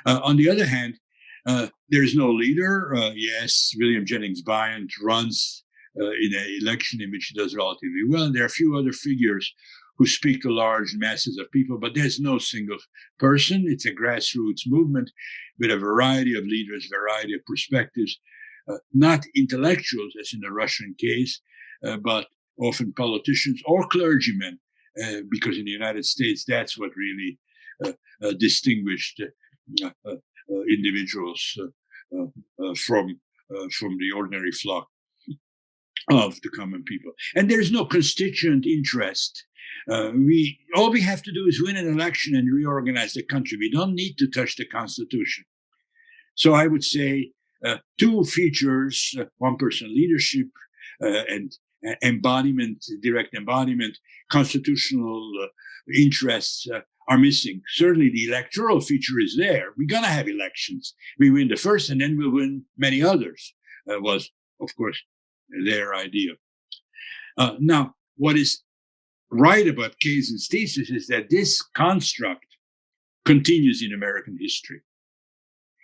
On the other hand, there is no leader. Yes, William Jennings Bryan runs in an election in which he does relatively well. And there are a few other figures who speak to large masses of people, but there's no single person. It's a grassroots movement with a variety of leaders, variety of perspectives, not intellectuals, as in the Russian case, but often politicians or clergymen, because in the United States, that's what really distinguished individuals from the ordinary flock of the common people. And there's no constituent interest. All we have to do is win an election and reorganize the country. We don't need to touch the Constitution. So I would say two features: one-person leadership and embodiment, direct embodiment. Constitutional interests are missing. Certainly the electoral feature is there. We're going to have elections. We win the first and then we'll win many others, was, of course, their idea. Now, what is right about Keynes's thesis is that this construct continues in American history.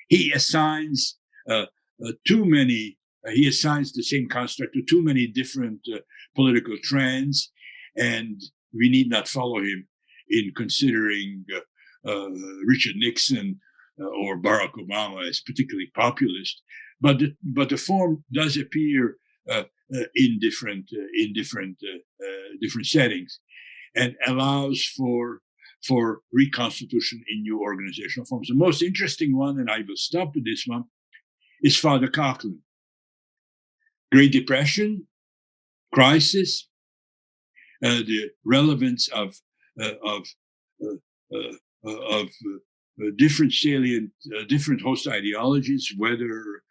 He assigns he assigns the same construct to too many different political trends, and we need not follow him in considering Richard Nixon or Barack Obama as particularly populist, but the form does appear in different settings, and allows for reconstitution in new organizational forms. The most interesting one, and I will stop with this one, is Father Coughlin. Great Depression, crisis, the relevance of different salient, different host ideologies, whether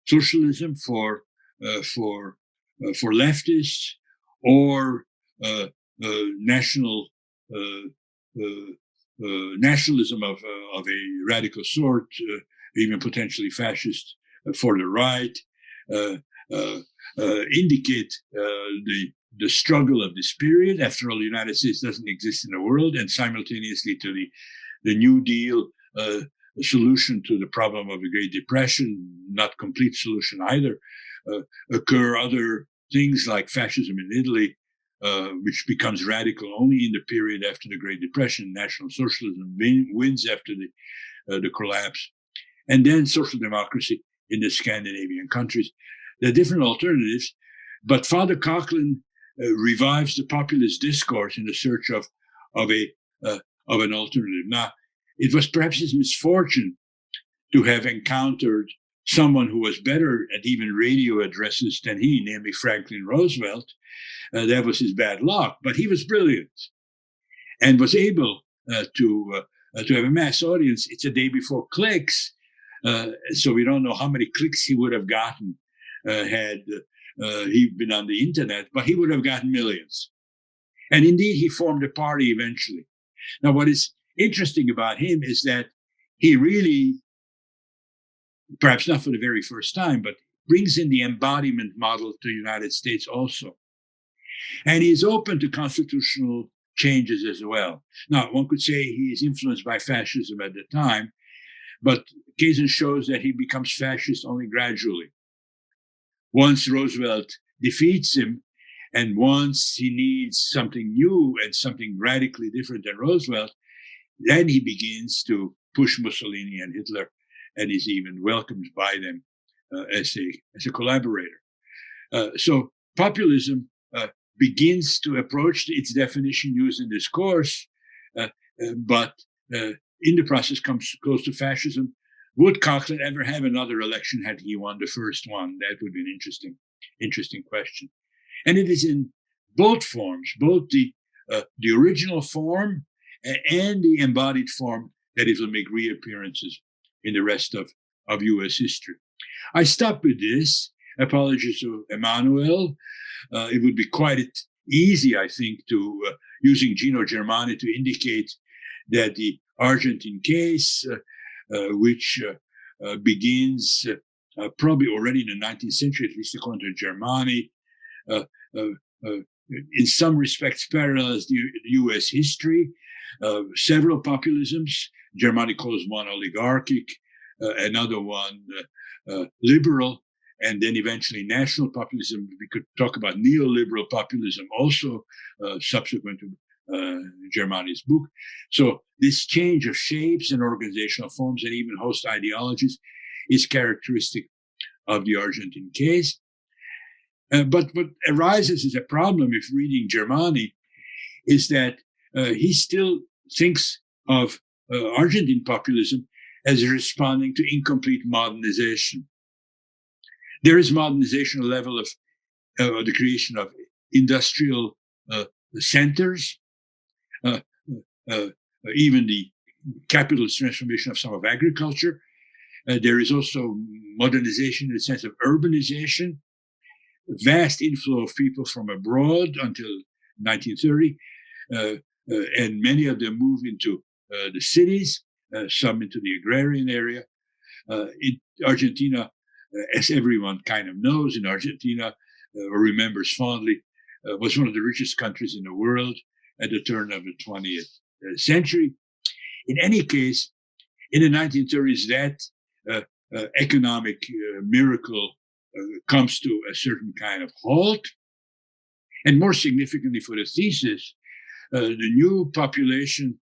socialism for leftists or nationalism of a radical sort, even potentially fascist for the right, indicate the struggle of this period. After all, the United States doesn't exist in the world, and simultaneously to the New Deal solution to the problem of the Great Depression, not complete solution either, occur other things like fascism in Italy, which becomes radical only in the period after the Great Depression. National Socialism wins after the collapse, and then social democracy in the Scandinavian countries. There are different alternatives, but Father Coughlin revives the populist discourse in the search of an alternative. Now, it was perhaps his misfortune to have encountered someone who was better at even radio addresses than he, namely Franklin Roosevelt. That was his bad luck, but he was brilliant and was able to have a mass audience. It's a day before clicks, so we don't know how many clicks he would have gotten had he been on the internet, but he would have gotten millions. And indeed, he formed a party eventually. Now, what is interesting about him is that he really, perhaps not for the very first time, but brings in the embodiment model to the United States also. And he is open to constitutional changes as well. Now, one could say he is influenced by fascism at the time, but Keynes shows that he becomes fascist only gradually. Once Roosevelt defeats him, and once he needs something new and something radically different than Roosevelt, then he begins to push Mussolini and Hitler, and is even welcomed by them as a collaborator. So populism begins to approach its definition used in this course, but in the process comes close to fascism. Would Coughlin ever have another election had he won the first one? That would be an interesting question. And it is in both forms, both the original form and the embodied form, that it will make reappearances in the rest of U.S. history. I stop with this. Apologies to Emmanuel. It would be quite easy, I think, to using Gino Germani to indicate that the Argentine case, which begins probably already in the 19th century, at least according to Germani, in some respects parallels the U.S. history. Several populisms. Germani calls one oligarchic, another one liberal, and then eventually national populism. We could talk about neoliberal populism also, subsequent to Germani's book. So this change of shapes and organizational forms and even host ideologies is characteristic of the Argentine case. But what arises as a problem if reading Germani is that he still thinks of Argentine populism as responding to incomplete modernization. There is modernization at the level of the creation of industrial centers, even the capitalist transformation of some of agriculture. There is also modernization in the sense of urbanization, vast inflow of people from abroad until 1930, and many of them move into the cities, some into the agrarian area. Argentina, as everyone kind of knows, in Argentina, or remembers fondly, was one of the richest countries in the world at the turn of the 20th century. In any case, in the 1930s, that economic miracle comes to a certain kind of halt. And more significantly for the thesis, the new population,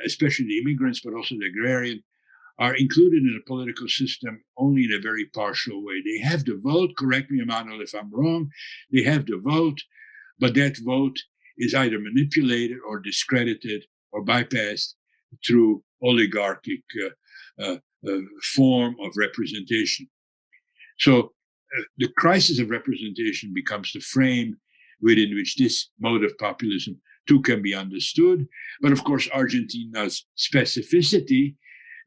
especially the immigrants, but also the agrarian, are included in the political system only in a very partial way. They have the vote, correct me, Emmanuel, if I'm wrong, they have the vote, but that vote is either manipulated or discredited or bypassed through oligarchic form of representation. So the crisis of representation becomes the frame within which this mode of populism too can be understood. But of course, Argentina's specificity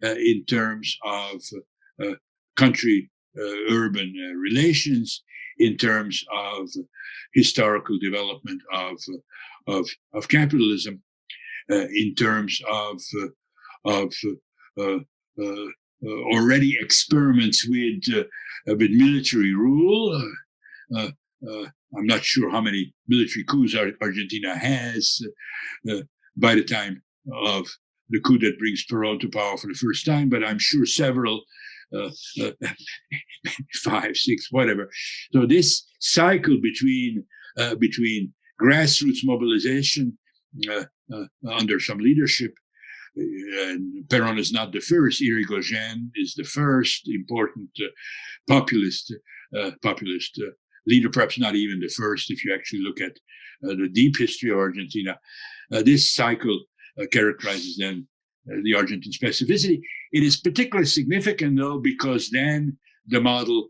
in terms of country-urban relations, in terms of historical development of capitalism, in terms of already experiments with military rule. I'm not sure how many military coups Argentina has by the time of the coup that brings Perón to power for the first time, but I'm sure several, 5, 6, whatever. So this cycle between grassroots mobilization under some leadership, and Perón is not the first. Irigoyen is the first important populist leader, perhaps not even the first if you actually look at the deep history of Argentina. This cycle characterizes then the Argentine specificity. It is particularly significant, though, because then the model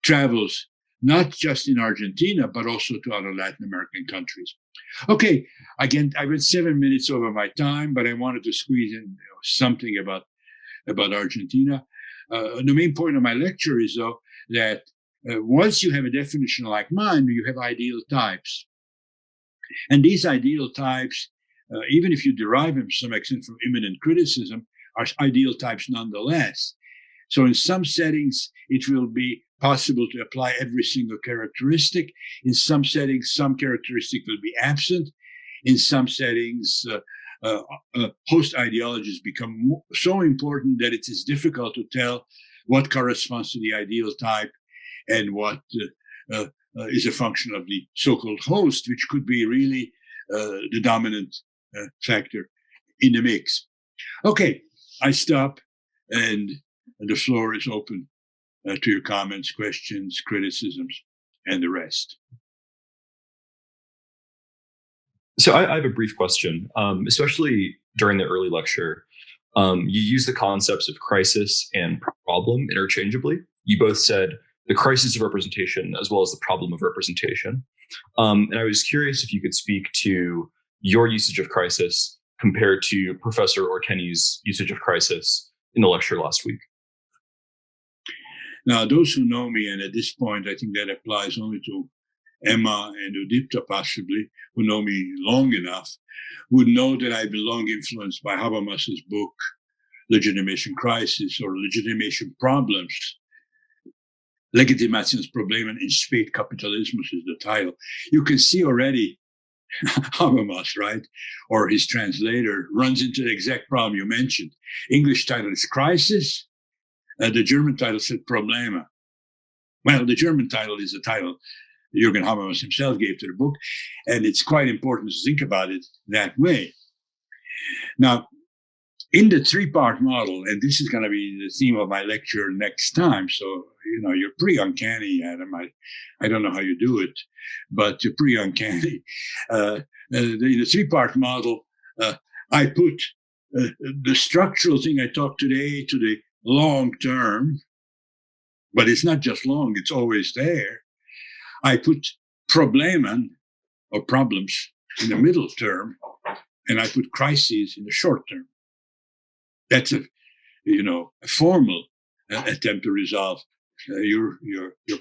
travels not just in Argentina, but also to other Latin American countries. Okay, again, I went 7 minutes over my time, but I wanted to squeeze in something about Argentina. The main point of my lecture is, though, that once you have a definition like mine, you have ideal types. And these ideal types, even if you derive them to some extent from immanent criticism, are ideal types nonetheless. So in some settings, it will be possible to apply every single characteristic. In some settings, some characteristic will be absent. In some settings, host ideologies become so important that it is difficult to tell what corresponds to the ideal type and what is a function of the so-called host, which could be really the dominant factor in the mix. Okay, I stop, and the floor is open to your comments, questions, criticisms, and the rest.
So I have a brief question, especially during the early lecture. You use the concepts of crisis and problem interchangeably. You both said the crisis of representation as well as the problem of representation. And I was curious if you could speak to your usage of crisis compared to Professor Orkenny's usage of crisis in the lecture last week.
Now, those who know me, and at this point, I think that applies only to Emma and Udipta possibly, who know me long enough, would know that I've been long influenced by Habermas's book, Legitimation Crisis, or Legitimation Problems. Legitimationsproblemen in Spätkapitalismus is the title. You can see already Habermas, right? Or his translator runs into the exact problem you mentioned. English title is Crisis. The German title said Probleme. Well, the German title is the title Jürgen Habermas himself gave to the book, and it's quite important to think about it that way. Now, in the three-part model, and this is going to be the theme of my lecture next time, so you're pretty uncanny, Adam. I don't know how you do it, but you're pretty uncanny. In the three-part model, I put the structural thing I talked today to the long term, but it's not just long, it's always there. I put problemen, or problems, in the middle term, and I put crises in the short term. That's a formal attempt to resolve your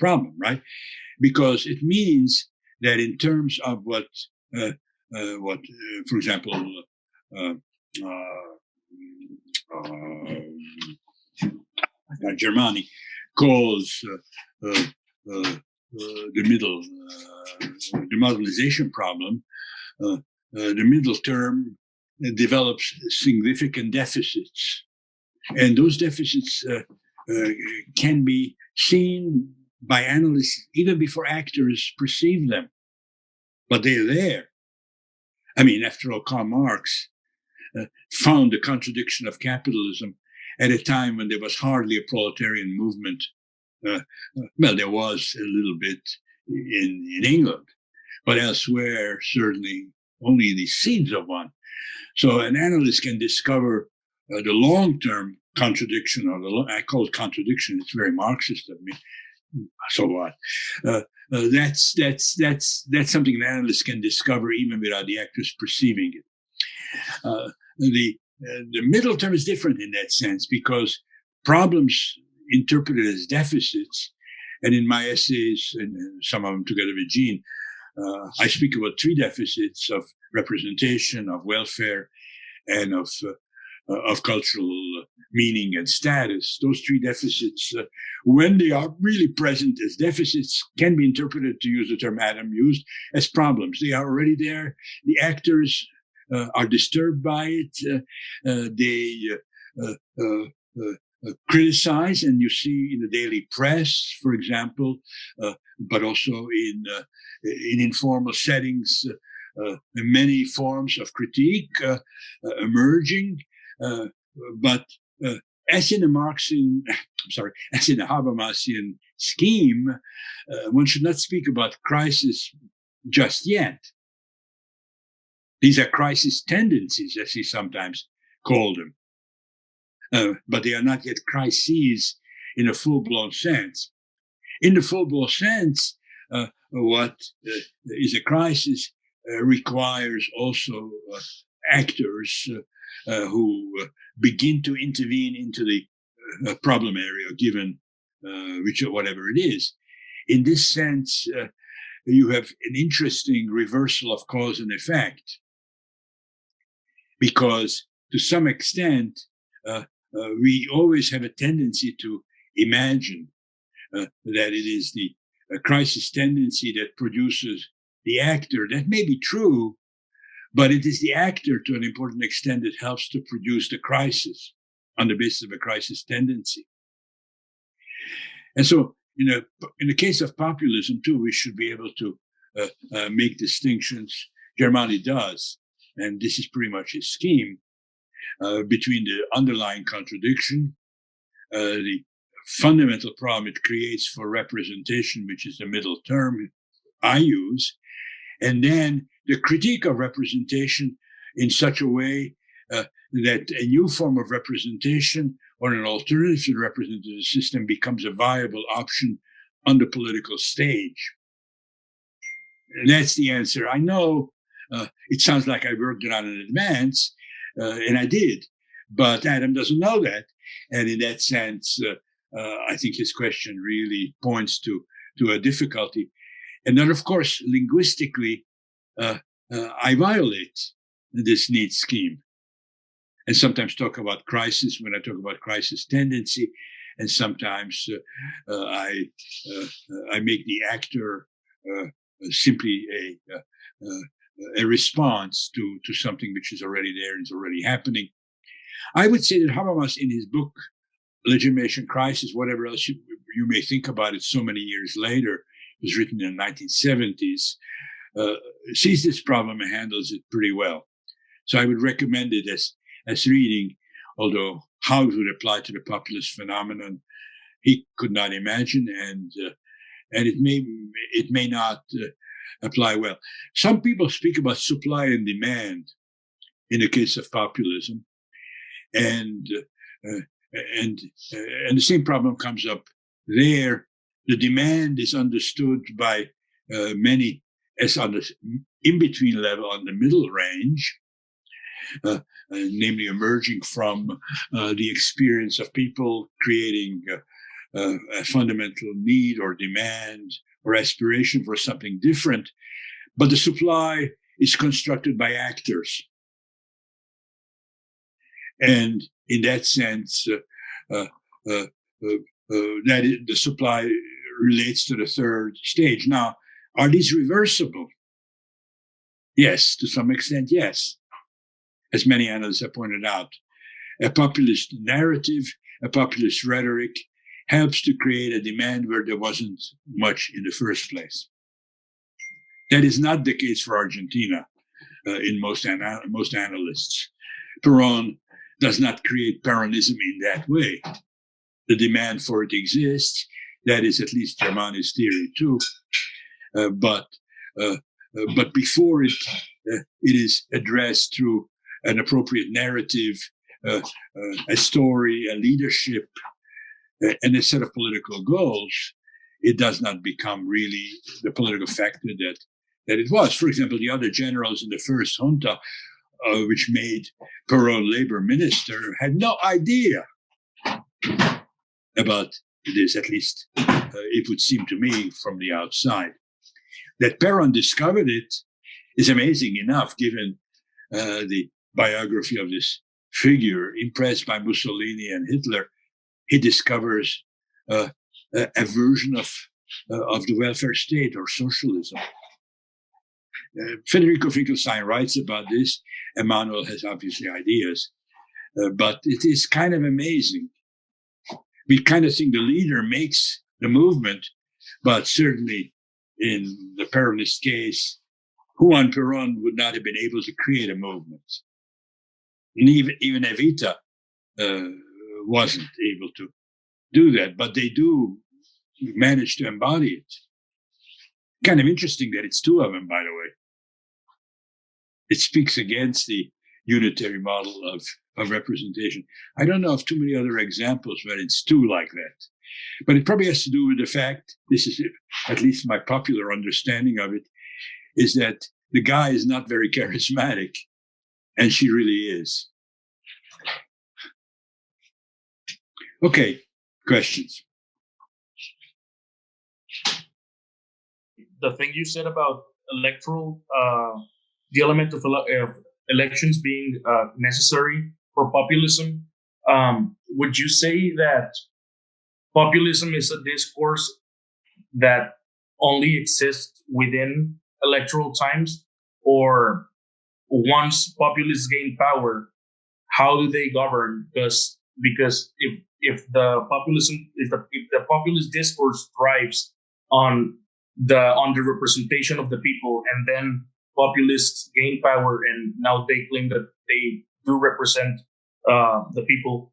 problem, right? Because it means that in terms of what for example, Germani calls the modernization problem. The middle term develops significant deficits, and those deficits can be seen by analysts even before actors perceive them, but they're there. I mean, after all, Karl Marx found the contradiction of capitalism at a time when there was hardly a proletarian movement. Well, there was a little bit in England, but elsewhere, certainly only the seeds of one. So an analyst can discover the long-term contradiction, or I call it contradiction. It's very Marxist of me. So what? That's something an analyst can discover even without the actors perceiving it. The middle term is different in that sense, because problems interpreted as deficits, and in my essays, and some of them together with Jean, I speak about three deficits: of representation, of welfare, and of cultural meaning and status. Those three deficits, when they are really present as deficits, can be interpreted, to use the term Adam used, as problems. They are already there. The actors are disturbed by it. They criticize, and you see in the daily press, for example, but also in informal settings, many forms of critique emerging. But as in a Habermasian scheme, one should not speak about crisis just yet. These are crisis tendencies, as he sometimes called them. But they are not yet crises in a full-blown sense. In the full-blown sense, what is a crisis requires also actors who begin to intervene into the problem area, given whatever it is. In this sense, you have an interesting reversal of cause and effect, because to some extent, we always have a tendency to imagine that it is the crisis tendency that produces the actor. That may be true, but it is the actor, to an important extent, that helps to produce the crisis on the basis of a crisis tendency. And so, in the case of populism, too, we should be able to make distinctions. Germani does, and this is pretty much his scheme, between the underlying contradiction, the fundamental problem it creates for representation, which is the middle term I use, and then the critique of representation in such a way that a new form of representation or an alternative to the representative system becomes a viable option on the political stage. And that's the answer. I know it sounds like I worked it out in advance, and I did, but Adam doesn't know that. And in that sense, I think his question really points to a difficulty. And then, of course, linguistically, I violate this need scheme, and sometimes talk about crisis when I talk about crisis tendency, and sometimes I make the actor simply a response to something which is already there and is already happening. I would say that Habermas, in his book Legitimation Crisis, whatever else you may think about it so many years later, it was written in the 1970s, sees this problem and handles it pretty well. So I would recommend it as reading, although how it would apply to the populist phenomenon, he could not imagine, and it may not apply well. Some people speak about supply and demand in the case of populism, and the same problem comes up there. The demand is understood by many as on the in-between level, on the middle range, namely emerging from the experience of people creating a fundamental need or demand or aspiration for something different. But the supply is constructed by actors. And in that sense, that the supply relates to the third stage. Now, are these reversible? Yes, to some extent, yes. As many analysts have pointed out, a populist narrative, a populist rhetoric helps to create a demand where there wasn't much in the first place. That is not the case for Argentina in most analysts. Peron does not create Peronism in that way. The demand for it exists. That is at least Germani's theory too. But before it is addressed through an appropriate narrative, a story, a leadership, and a set of political goals, it does not become really the political factor that it was. For example, the other generals in the first junta, which made Peron labor minister, had no idea about this, at least it would seem to me from the outside. That Peron discovered it is amazing enough, given the biography of this figure. Impressed by Mussolini and Hitler, he discovers a version of the welfare state or socialism. Federico Finkelstein writes about this. Emmanuel has obviously ideas, but it is kind of amazing. We kind of think the leader makes the movement, but certainly in the Peronist case, Juan Perón would not have been able to create a movement. And even Evita wasn't able to do that, but they do manage to embody it. Kind of interesting that it's two of them, by the way. It speaks against the unitary model of representation. I don't know of too many other examples where it's two like that. But it probably has to do with the fact, this is at least my popular understanding of it, is that the guy is not very charismatic, and she really is. Okay, questions?
The thing you said about electoral, the element of elections being necessary for populism, would you say that populism is a discourse that only exists within electoral times, or once populists gain power, how do they govern? Because if the populist discourse thrives on the representation of the people, and then populists gain power and now they claim that they do represent the people,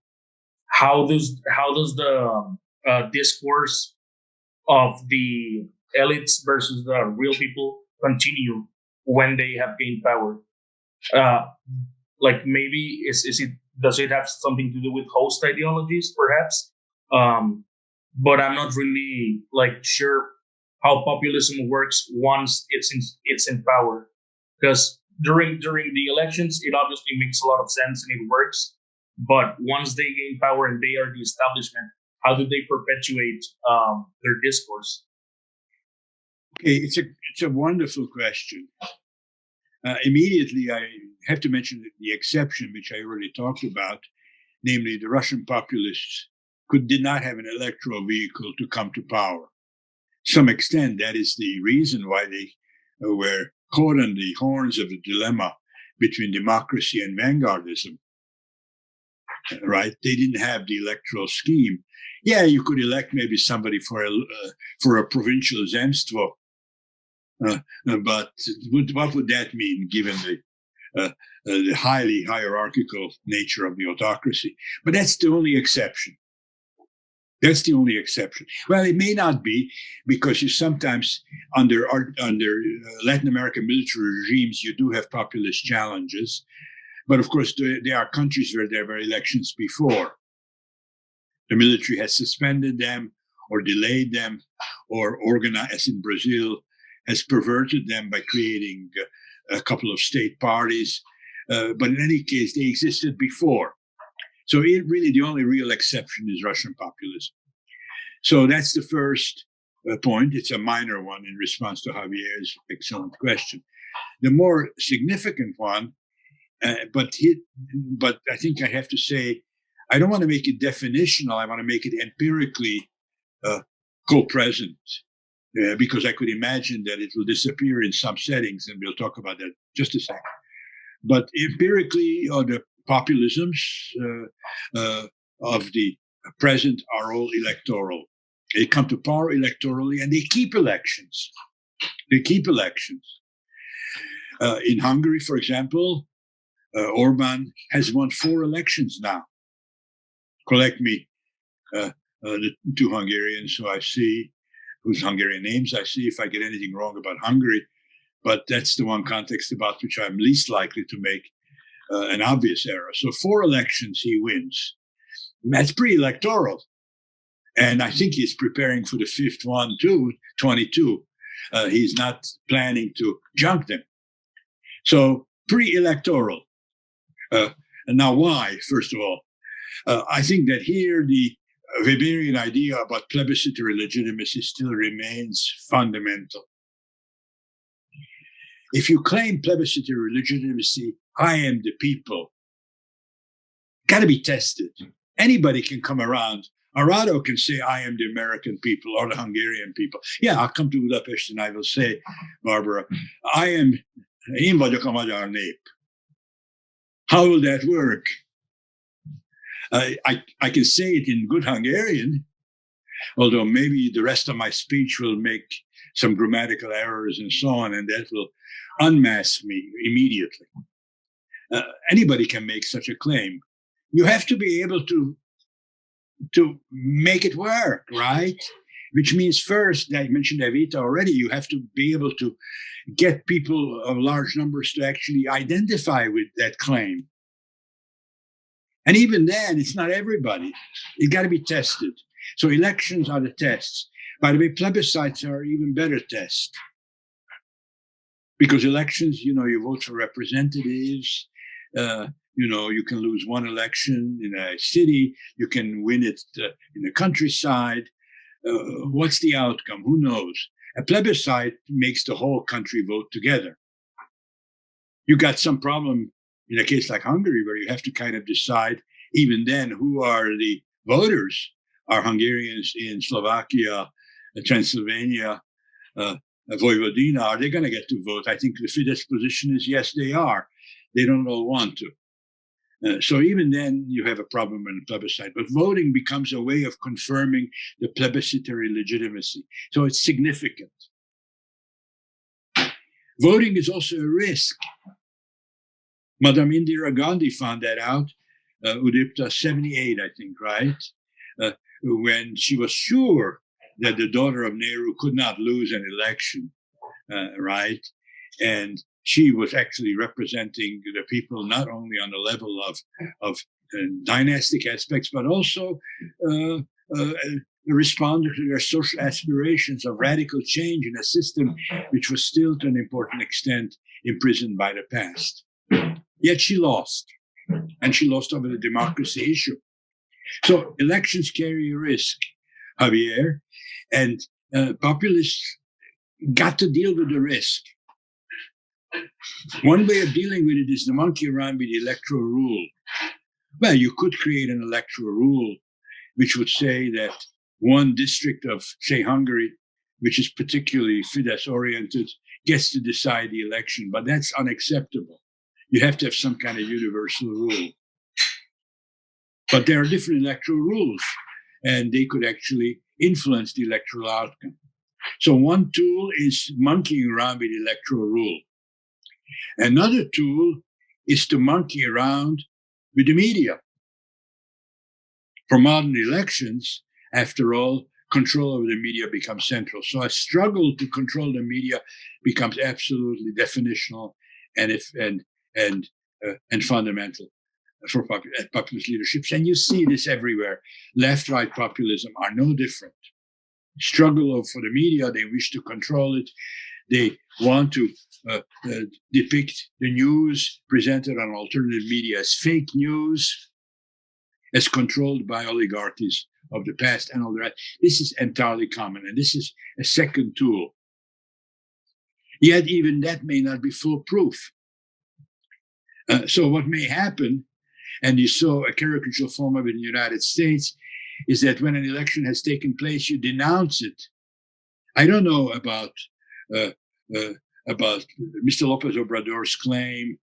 how does the discourse of the elites versus the real people continue when they have gained power? Like maybe does it have something to do with host ideologies, perhaps? But I'm not really sure how populism works once it's in power, because during the elections it obviously makes a lot of sense and it works. But once they gain power and they are the establishment, how do they perpetuate their discourse?
Okay, it's a wonderful question. Immediately, I have to mention the exception, which I already talked about, namely the Russian populists did not have an electoral vehicle to come to power. To some extent, that is the reason why they were caught on the horns of the dilemma between democracy and vanguardism. Right? They didn't have the electoral scheme. Yeah, you could elect maybe somebody for a provincial zemstvo, but what would that mean given the highly hierarchical nature of the autocracy? But that's the only exception. That's the only exception. Well, it may not be, because you sometimes, under Latin American military regimes, you do have populist challenges. But of course, there are countries where there were elections before. The military has suspended them or delayed them, or organized, as in Brazil, has perverted them by creating a couple of state parties. But in any case, they existed before. So really the only real exception is Russian populism. So that's the first point. It's a minor one in response to Javier's excellent question. The more significant one, but I think I have to say, I don't want to make it definitional. I want to make it empirically co-present, because I could imagine that it will disappear in some settings, and we'll talk about that just a second. But empirically, the populisms of the present are all electoral. They come to power electorally, and they keep elections. In Hungary, for example, Orban has won 4 elections now. Collect me the 2 Hungarians who I see, whose Hungarian names I see, if I get anything wrong about Hungary. But that's the one context about which I'm least likely to make an obvious error. So 4 elections he wins. That's pretty electoral. And I think he's preparing for the 5th one too, 22. He's not planning to junk them. So pre-electoral. And now why, first of all? I think that here the Weberian idea about plebiscitary legitimacy still remains fundamental. If you claim plebiscitary legitimacy, I am the people, got to be tested. Anybody can come around. Arato can say, I am the American people or the Hungarian people. Yeah, I'll come to Budapest and I will say, Barbara, én vagyok a magyar nép. How will that work? I can say it in good Hungarian, although maybe the rest of my speech will make some grammatical errors and so on, and that will unmask me immediately. Anybody can make such a claim. You have to be able to make it work, right? Which means first, I mentioned Evita already, you have to be able to get people of large numbers to actually identify with that claim. And even then, it's not everybody. It got to be tested. So elections are the tests. By the way, plebiscites are even better tests. Because elections, you vote for representatives, you can lose one election in a city, you can win it in the countryside. What's the outcome? Who knows? A plebiscite makes the whole country vote together. You got some problem in a case like Hungary, where you have to kind of decide, even then, who are the voters? Are Hungarians in Slovakia, Transylvania, Vojvodina, are they going to get to vote? I think the Fidesz position is yes, they are. They don't all want to. So even then, you have a problem in a plebiscite. But voting becomes a way of confirming the plebiscitary legitimacy. So it's significant. Voting is also a risk. Madame Indira Gandhi found that out, Udipta 78, I think, right? When she was sure that the daughter of Nehru could not lose an election, right? And she was actually representing the people not only on the level of dynastic aspects, but also responded to their social aspirations of radical change in a system which was still, to an important extent, imprisoned by the past. Yet she lost, and she lost over the democracy issue. So elections carry a risk, Javier, and populists got to deal with the risk. One way of dealing with it is to monkey around with the electoral rule. Well, you could create an electoral rule which would say that one district of, say, Hungary, which is particularly Fidesz-oriented, gets to decide the election, but that's unacceptable. You have to have some kind of universal rule. But there are different electoral rules, and they could actually influence the electoral outcome. So one tool is monkeying around with the electoral rule. Another tool is to monkey around with the media. For modern elections, after all, control over the media becomes central. So a struggle to control the media becomes absolutely definitional and fundamental for populist leaderships. And you see this everywhere. Left-right populism are no different. Struggle for the media, they wish to control it. They want to depict the news presented on alternative media as fake news, as controlled by oligarchies of the past and all the rest. This is entirely common, and this is a second tool. Yet even that may not be foolproof. So what may happen, and you saw a caricatural form of it in the United States, is that when an election has taken place, you denounce it. I don't know about Mr. López Obrador's claim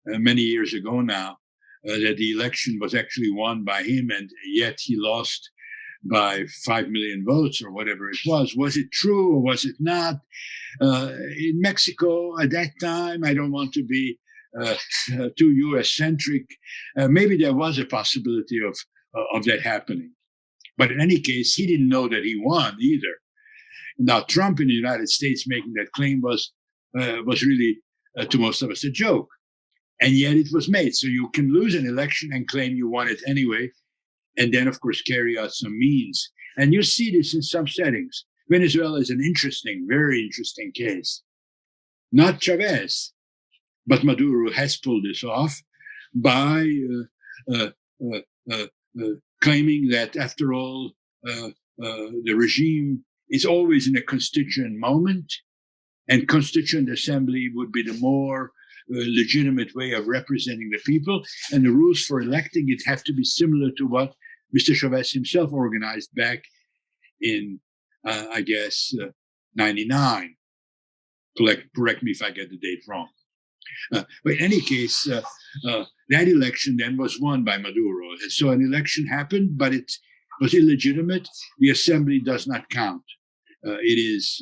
many years ago now that the election was actually won by him, and yet he lost by 5 million votes or whatever it was. Was it true or was it not? In Mexico at that time, I don't want to be too U.S.-centric. Maybe there was a possibility of that happening. But in any case, he didn't know that he won either. Now, Trump in the United States making that claim was really, to most of us, a joke. And yet it was made. So you can lose an election and claim you won it anyway, and then, of course, carry out some means. And you see this in some settings. Venezuela is an interesting, very interesting case. Not Chavez, but Maduro has pulled this off by claiming that, after all, the regime is always in a constituent moment, and constituent assembly would be the more legitimate way of representing the people, and the rules for electing it have to be similar to what Mr. Chavez himself organized back in, I guess, 99. Correct me if I get the date wrong. But in any case, that election then was won by Maduro. And so an election happened, but it was illegitimate. The assembly does not count. It is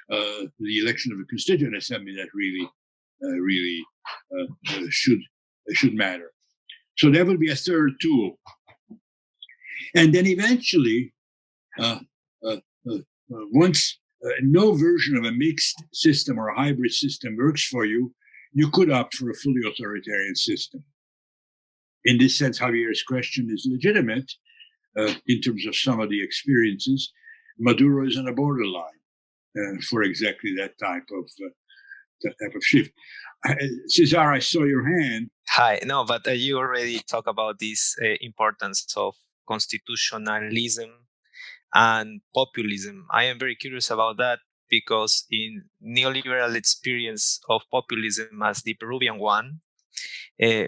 the election of a constituent assembly that really should matter. So that will be a third tool. And then eventually, once no version of a mixed system or a hybrid system works for you, you could opt for a fully authoritarian system. In this sense, Javier's question is legitimate in terms of some of the experiences. Maduro is on a borderline for exactly that type of shift. Cesar, I saw your hand.
Hi, no, but you already talked about this importance of constitutionalism and populism. I am very curious about that because in neoliberal experience of populism as the Peruvian one,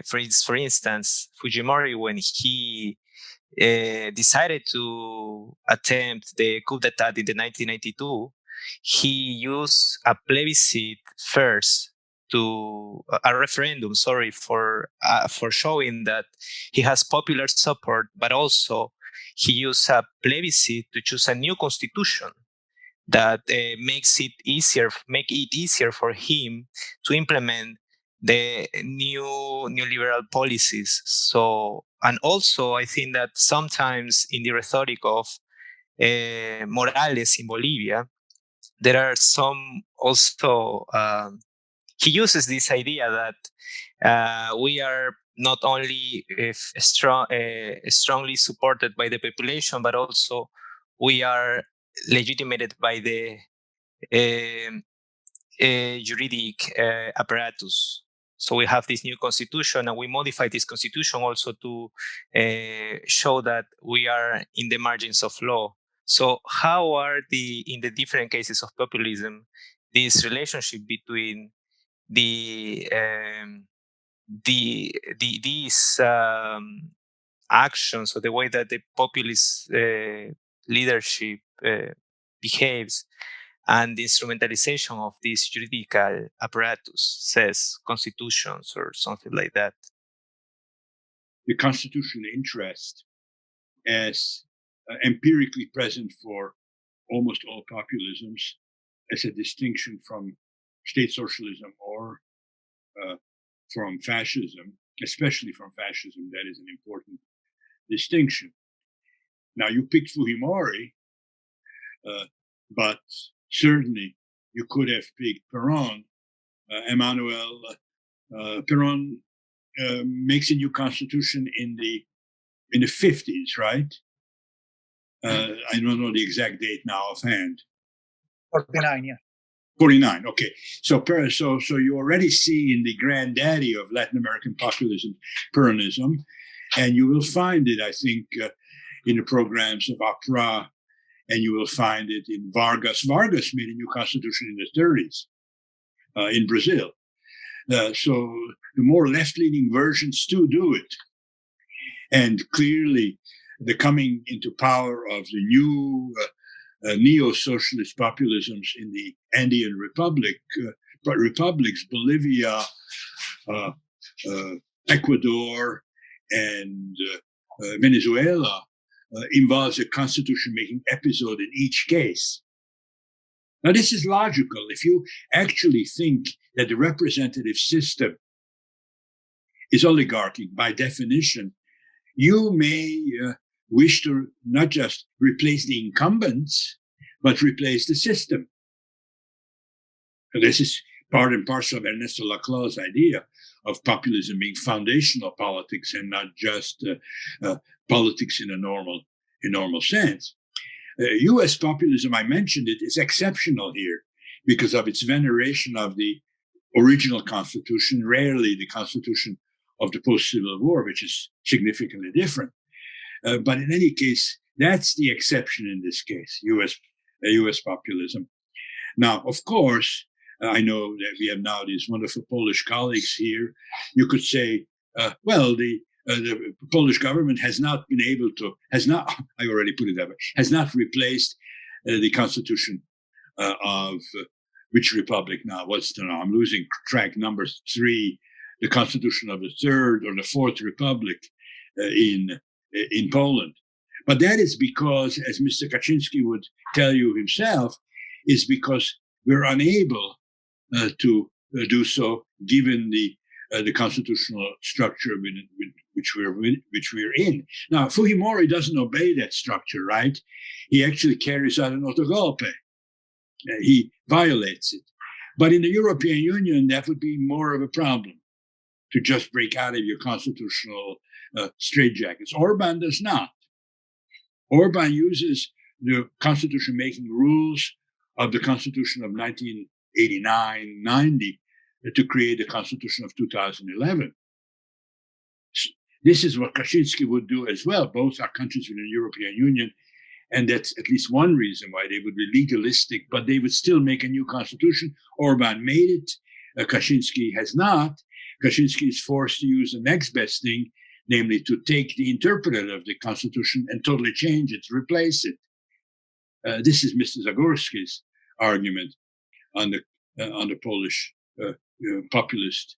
for instance, Fujimori, when he decided to attempt the coup d'etat in the 1992, he used a plebiscite first to a referendum, for showing that he has popular support, but also he used a plebiscite to choose a new constitution that make it easier for him to implement the new liberal policies. So, and also I think that sometimes in the rhetoric of Morales in Bolivia, there are some also, he uses this idea that we are not only strongly supported by the population, but also we are legitimated by the juridic apparatus. So we have this new constitution, and we modify this constitution also to show that we are in the margins of law. So how are in the different cases of populism, this relationship between these actions, or the way that the populist leadership behaves, and the instrumentalization of this juridical apparatus, says constitutions or something like that?
The constitutional interest, as empirically present for almost all populisms, as a distinction from state socialism or from fascism, especially from fascism, that is an important distinction. Now, you picked Fujimori, but certainly you could have picked Peron. Emmanuel Peron makes a new constitution in the 50s, right? I don't know the exact date now offhand.
49, yeah.
49. Okay, so you already see in the granddaddy of Latin American populism, Peronism, and you will find it, I think, in the programs of APRA, and you will find it in Vargas. Vargas made a new constitution in the 30s. in Brazil. So the more left-leaning versions still do it. And clearly, the coming into power of the new neo-socialist populisms in the Andean republics, Bolivia, Ecuador, and Venezuela, involves a constitution-making episode in each case. Now, this is logical. If you actually think that the representative system is oligarchic by definition, you may wish to not just replace the incumbents, but replace the system. And this is part and parcel of Ernesto Laclau's idea of populism being foundational politics and not just politics in a normal sense. U.S. populism, I mentioned it, is exceptional here because of its veneration of the original Constitution, rarely the Constitution of the post-Civil War, which is significantly different. But in any case, that's the exception in this case, U.S. populism. Now, of course, I know that we have now these wonderful Polish colleagues here. You could say, well, the Polish government has not replaced the constitution of which republic now? I'm losing track. Number 3, the constitution of the 3rd or the 4th republic in Poland. But that is because, as Mr. Kaczynski would tell you himself, is because we're unable to do so given the constitutional structure which we're in. Now, Fujimori doesn't obey that structure, right? He actually carries out an autogolpe. He violates it. But in the European Union, that would be more of a problem to just break out of your constitutional straitjackets. Orban does not. Orban uses the constitution-making rules of the Constitution of 1989-90 to create the Constitution of 2011. This is what Kaczynski would do as well. Both are countries within the European Union, and that's at least one reason why they would be legalistic, but they would still make a new constitution. Orban made it. Kaczynski has not. Kaczynski is forced to use the next best thing, namely to take the interpreter of the constitution and totally change it, replace it. This is Mr. Zagorski's argument on the Polish populist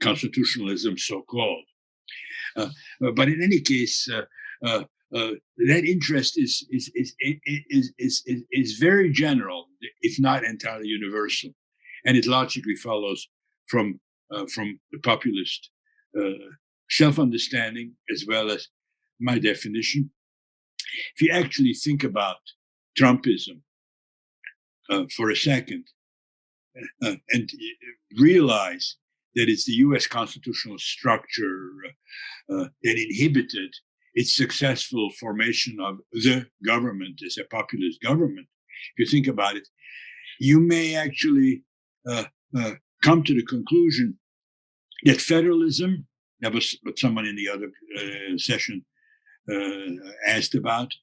constitutionalism, so-called. But in any case, that interest is very general, if not entirely universal, and it logically follows from the populist self-understanding as well as my definition. If you actually think about Trumpism for a second and realize that it's the U.S. constitutional structure that inhibited its successful formation of the government as a populist government. If you think about it, you may actually come to the conclusion that federalism, that was what someone in the other session asked about,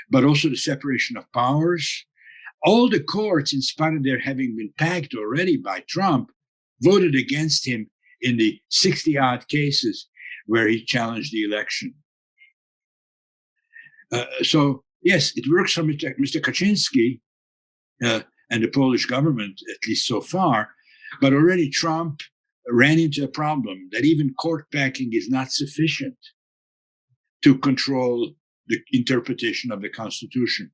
but also the separation of powers. All the courts, in spite of their having been packed already by Trump, voted against him in the 60-odd cases where he challenged the election. So, yes, it works for Mr. Kaczynski and the Polish government, at least so far, but already Trump ran into a problem that even court packing is not sufficient to control the interpretation of the Constitution.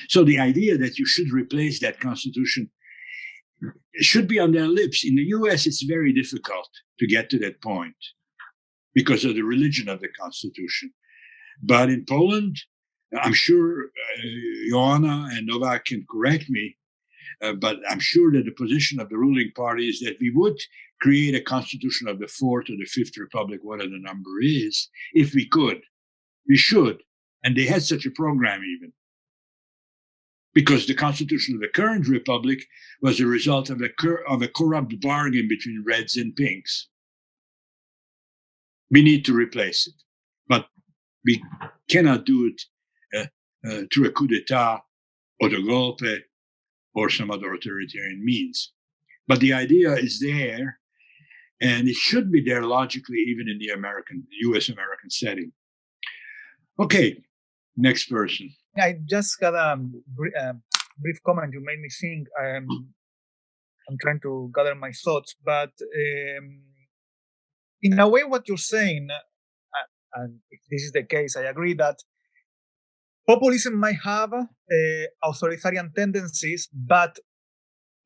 So the idea that you should replace that Constitution should be on their lips. In the US, it's very difficult to get to that point because of the religion of the Constitution. But in Poland, I'm sure Joanna and Novak can correct me, but I'm sure that the position of the ruling party is that we would create a constitution of the 4th or the 5th Republic, whatever the number is, if we could. We should. And they had such a program even. Because the constitution of the current republic was a result of a corrupt bargain between Reds and Pinks. We need to replace it. But we cannot do it through a coup d'etat or the golpe or some other authoritarian means. But the idea is there, and it should be there logically, even in the U.S.-American setting. Okay, next person.
I just got a brief comment. You made me think. I'm trying to gather my thoughts, but in a way, what you're saying, and if this is the case, I agree that populism might have authoritarian tendencies, but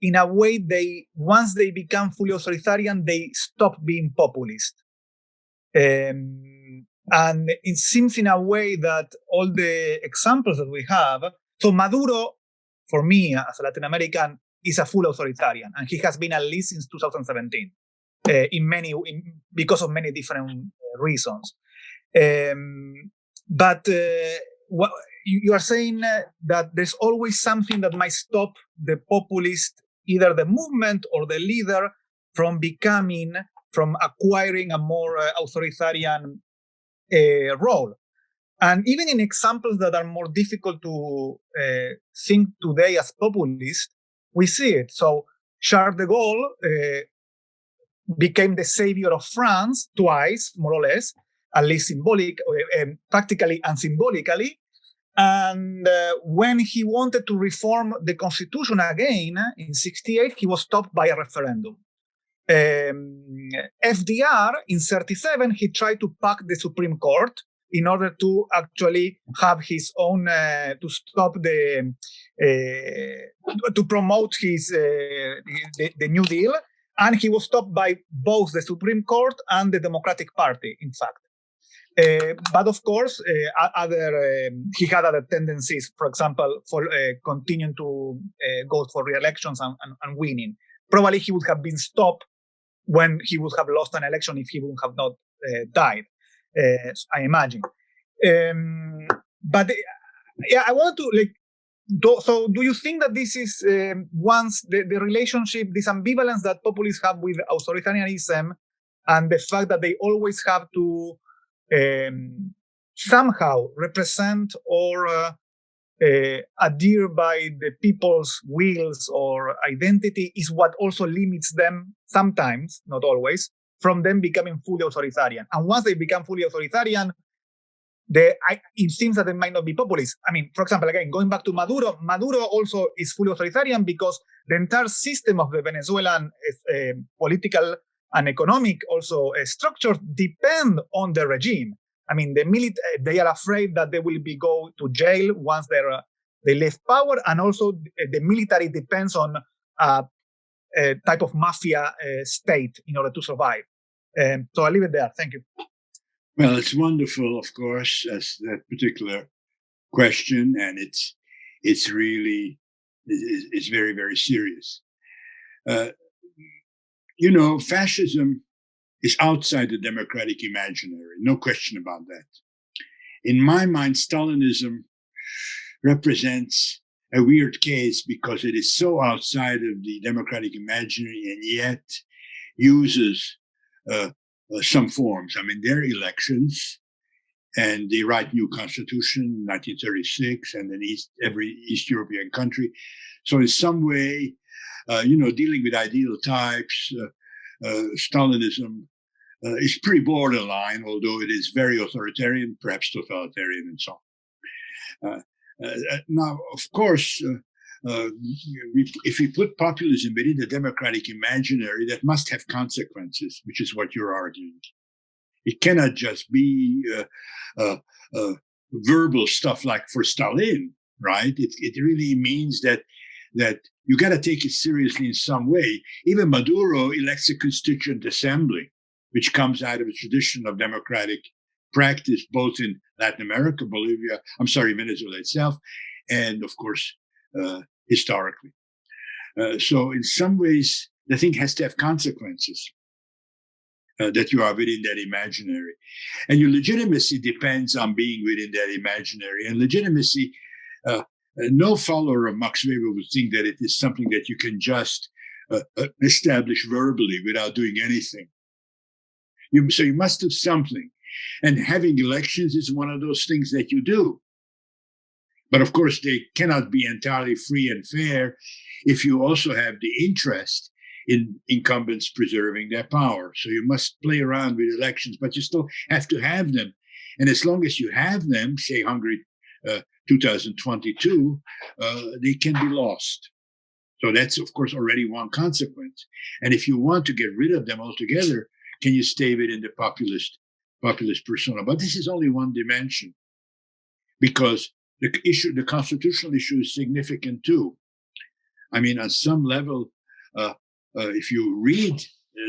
in a way, once they become fully authoritarian, they stop being populist. And it seems in a way that all the examples that we have, so Maduro, for me, as a Latin American, is a full authoritarian, and he has been at least since 2017, because of many different reasons. But what you are saying that there's always something that might stop the populist, either the movement or the leader, from acquiring a more authoritarian role. And even in examples that are more difficult to think today as populist, we see it. So Charles de Gaulle became the savior of France twice, more or less, at least practically and symbolically. And when he wanted to reform the constitution again in 1968, he was stopped by a referendum. FDR in 1937, he tried to pack the Supreme Court in order to actually have his own, to stop to promote the New Deal. And he was stopped by both the Supreme Court and the Democratic Party, in fact. But of course, he had other tendencies, for example, for continuing to go for re-elections and winning. Probably he would have been stopped when he would have lost an election if he would have not died, I imagine. But yeah, I want to so do you think that this is once the relationship, this ambivalence that populists have with authoritarianism and the fact that they always have to somehow represent or adhere by the people's wills or identity is what also limits them sometimes, not always, from them becoming fully authoritarian. And once they become fully authoritarian, it seems that they might not be populist. I mean, for example, again, going back to Maduro also is fully authoritarian because the entire system of the Venezuelan political and economic also structure depend on the regime. I mean, they are afraid that they will go to jail once they leave power, and also the military depends on a type of mafia state in order to survive. So I'll leave it there. Thank you.
Well, it's wonderful, of course, as that particular question, and it's really very, very serious. Fascism is outside the democratic imaginary, no question about that. In my mind, Stalinism represents a weird case because it is so outside of the democratic imaginary and yet uses some forms. I mean, there are elections, and they write new constitution, 1936, and then every East European country. So in some way, dealing with ideal types, Stalinism is pretty borderline, although it is very authoritarian, perhaps totalitarian, and so on. Now, of course, if we put populism within the democratic imaginary, that must have consequences, which is what you're arguing. It cannot just be verbal stuff like for Stalin, right? It really means that you got to take it seriously in some way. Even Maduro elects a constituent assembly, which comes out of a tradition of democratic practice, both in Latin America, Venezuela itself, and of course, historically. So in some ways, the thing has to have consequences that you are within that imaginary. And your legitimacy depends on being within that imaginary. And legitimacy, no follower of Max Weber would think that it is something that you can just establish verbally without doing anything. So you must do something. And having elections is one of those things that you do. But of course, they cannot be entirely free and fair if you also have the interest in incumbents preserving their power. So you must play around with elections, but you still have to have them. And as long as you have them, say Hungary 2022, they can be lost. So that's, of course, already one consequence. And if you want to get rid of them altogether, can you stay within the populist persona? But this is only one dimension, because the constitutional issue is significant too. I mean, on some level, if you read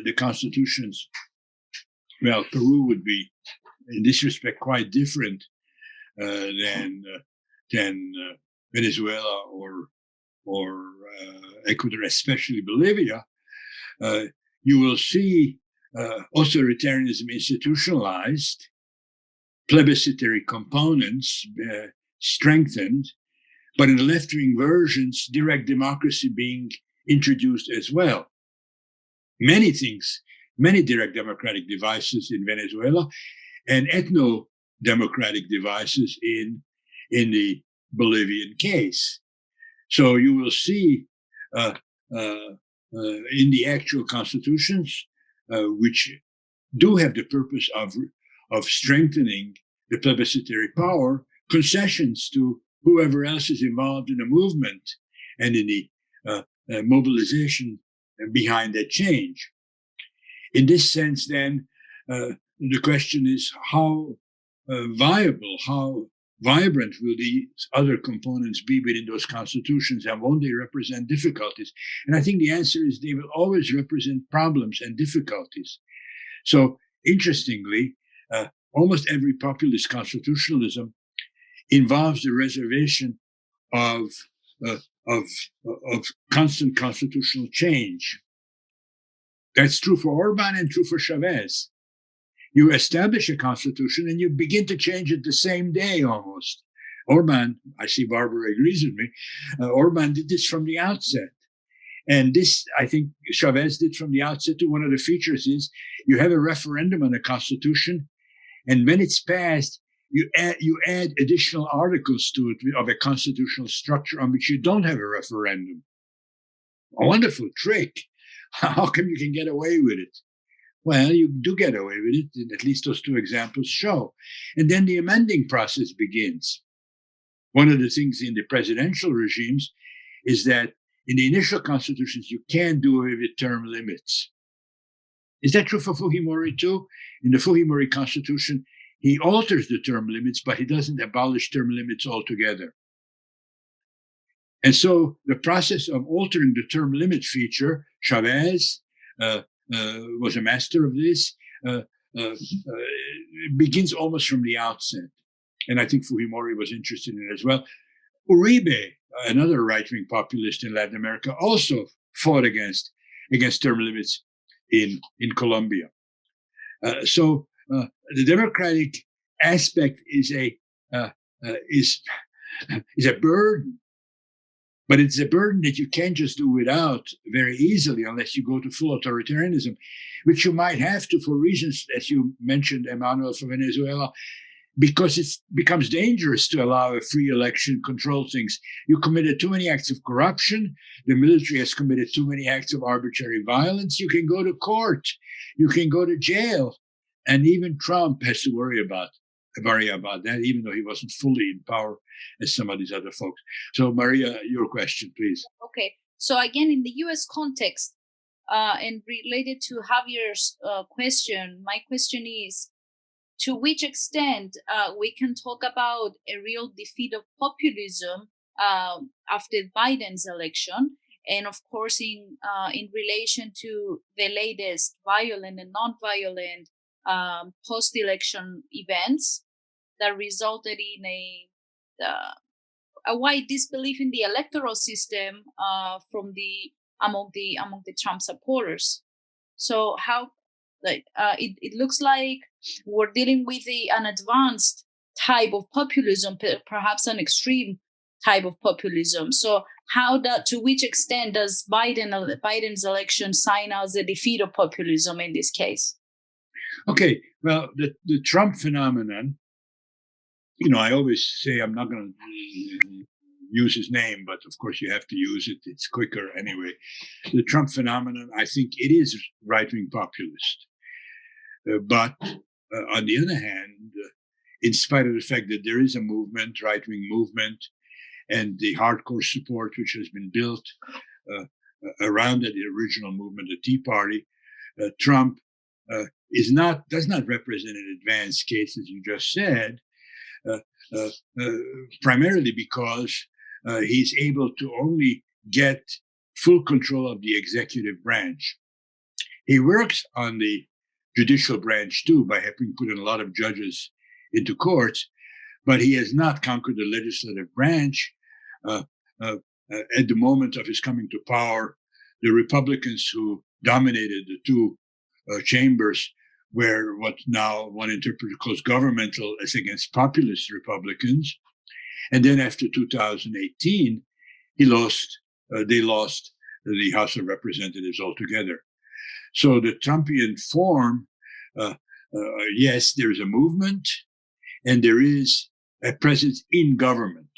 the constitutions, well, Peru would be, in this respect, quite different than Venezuela or Ecuador, especially Bolivia. You will see authoritarianism institutionalized, plebiscitary components strengthened, but in the left-wing versions, direct democracy being introduced as well. Many things, many direct democratic devices in Venezuela, and ethno-democratic devices in the Bolivian case. So you will see in the actual constitutions, which do have the purpose of strengthening the plebiscitary power, concessions to whoever else is involved in the movement and in the mobilization behind that change. In this sense, then, the question is how viable, how vibrant will these other components be within those constitutions, and won't they represent difficulties? And I think the answer is they will always represent problems and difficulties. So, interestingly, almost every populist constitutionalism involves the reservation of constant constitutional change. That's true for Orban and true for Chavez. You establish a constitution and you begin to change it the same day almost. Orban, I see Barbara agrees with me, Orban did this from the outset. And this, I think, Chavez did from the outset too. One of the features is you have a referendum on a constitution, and when it's passed, you add additional articles to it of a constitutional structure on which you don't have a referendum. A wonderful trick. How come you can get away with it? Well, you do get away with it, and at least those two examples show. And then the amending process begins. One of the things in the presidential regimes is that in the initial constitutions, you can't do away with term limits. Is that true for Fujimori too? In the Fujimori constitution, he alters the term limits, but he doesn't abolish term limits altogether. And so the process of altering the term limit feature, Chavez was a master of this, begins almost from the outset. And I think Fujimori was interested in it as well. Uribe, another right-wing populist in Latin America, also fought against term limits in Colombia. So the democratic aspect is a burden, but it's a burden that you can't just do without very easily unless you go to full authoritarianism, which you might have to for reasons, as you mentioned, Emmanuel, for Venezuela, because it becomes dangerous to allow a free election, control things. You committed too many acts of corruption. The military has committed too many acts of arbitrary violence. You can go to court. You can go to jail. And even Trump has to worry about that, even though he wasn't fully in power as some of these other folks. So, Maria, your question, please.
Okay. So again, in the U.S. context, and related to Javier's question, my question is, to which extent we can talk about a real defeat of populism after Biden's election, and of course in relation to the latest violent and non-violent post-election events that resulted in a wide disbelief in the electoral system among the Trump supporters. So how? It looks like we're dealing with an advanced type of populism, perhaps an extreme type of populism. So to which extent does Biden's election sign as a defeat of populism in this case?
Okay, well, the Trump phenomenon, I always say I'm not going to use his name, but of course you have to use it. It's quicker anyway. The Trump phenomenon, I think it is right-wing populist. But on the other hand, in spite of the fact that there is a movement, right-wing movement, and the hardcore support which has been built around the original movement, the Tea Party, Trump does not represent an advanced case, as you just said, primarily because he's able to only get full control of the executive branch. He works on the judicial branch too by having put in a lot of judges into courts, but he has not conquered the legislative branch. At the moment of his coming to power, the Republicans who dominated the two chambers were what now one interpreter calls governmental as against populist Republicans. And then after 2018, they lost the House of Representatives altogether. So the Trumpian form, yes, there is a movement and there is a presence in government,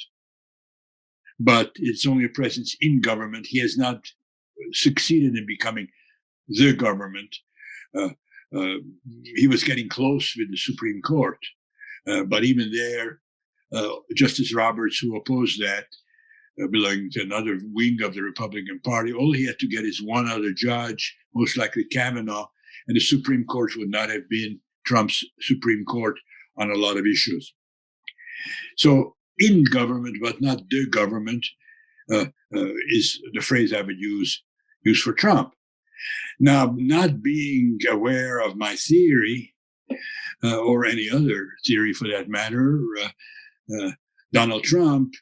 but it's only a presence in government. He has not succeeded in becoming the government. He was getting close with the Supreme Court, but even there, Justice Roberts, who opposed that, belonging to another wing of the Republican Party, all he had to get is one other judge, most likely Kavanaugh, and the Supreme Court would not have been Trump's Supreme Court on a lot of issues. So in government, but not the government, is the phrase I would use for Trump. Now, not being aware of my theory, or any other theory for that matter, Donald Trump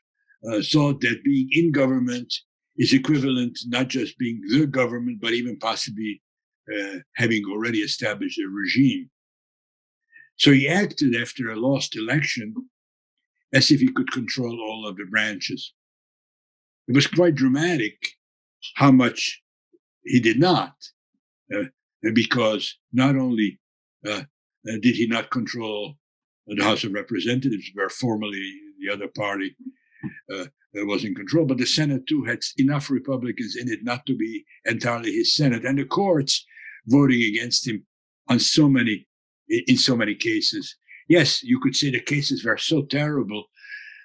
thought that being in government is equivalent to not just being the government, but even possibly having already established a regime. So he acted after a lost election as if he could control all of the branches. It was quite dramatic how much he did not, because not only did he not control the House of Representatives, where formerly the other party was in control, but the Senate too had enough Republicans in it not to be entirely his Senate, and the courts voting against him in so many cases. Yes, you could say the cases were so terrible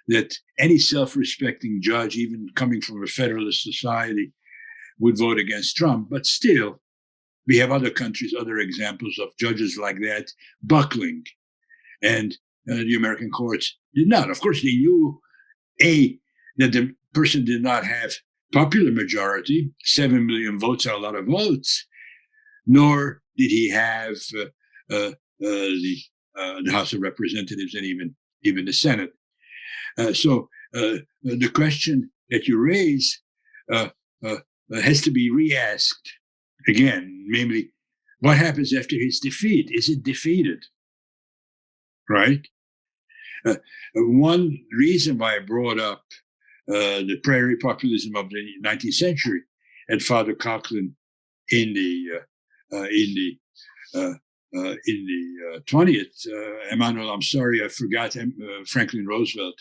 that any self-respecting judge, even coming from a federalist society, would vote against Trump. But still, we have other countries, other examples of judges like that buckling, and the American courts did not. Of course, they knew that the person did not have popular majority. 7 million votes are a lot of votes. Nor did he have the House of Representatives and even the Senate. So the question that you raise has to be re-asked again. Namely, what happens after his defeat? Is it defeated? Right? One reason why I brought up the prairie populism of the 19th century and Father Coughlin in the 20th, Emmanuel, I'm sorry, I forgot Franklin Roosevelt,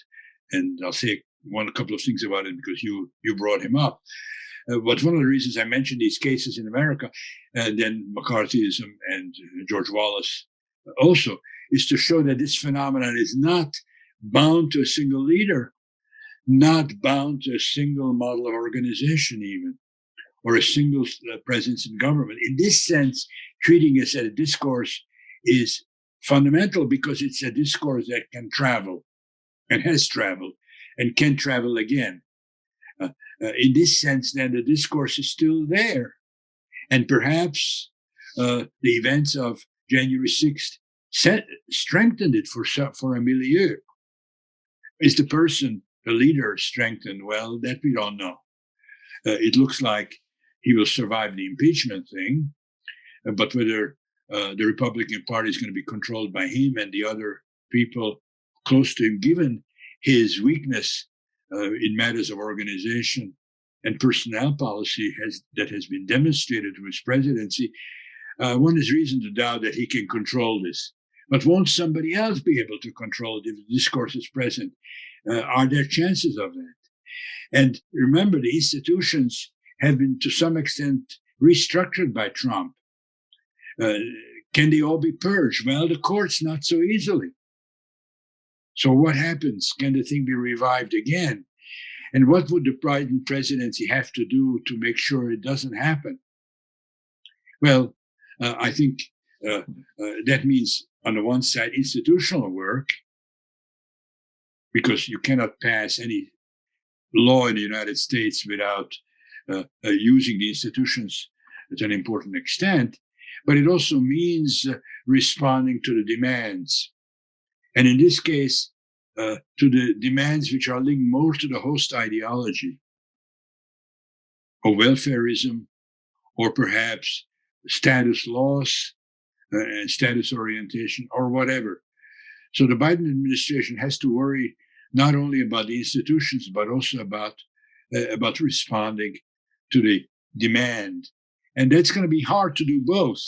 and I'll say a couple of things about it because you brought him up. But one of the reasons I mentioned these cases in America, and then McCarthyism and George Wallace also, is to show that this phenomenon is not bound to a single leader, not bound to a single model of organization even, or a single presence in government. In this sense, treating it as a discourse is fundamental because it's a discourse that can travel and has traveled and can travel again. In this sense, then, the discourse is still there. And perhaps the events of January 6th strengthened it for a milieu. Is the person, the leader, strengthened? Well, that we don't know. It looks like he will survive the impeachment thing, but whether the Republican Party is going to be controlled by him and the other people close to him, given his weakness in matters of organization and personnel policy that has been demonstrated through his presidency, one has reason to doubt that he can control this. But won't somebody else be able to control it if the discourse is present? Are there chances of that? And remember, the institutions have been to some extent restructured by Trump. Can they all be purged? Well, the courts not so easily. So what happens? Can the thing be revived again? And what would the Biden presidency have to do to make sure it doesn't happen? Well, I think that means, on the one side, institutional work, because you cannot pass any law in the United States without using the institutions to an important extent. But it also means responding to the demands. And in this case, to the demands which are linked more to the host ideology of welfarism, or perhaps status loss and status orientation, or whatever. So the Biden administration has to worry not only about the institutions, but also about responding to the demand. And that's going to be hard to do both,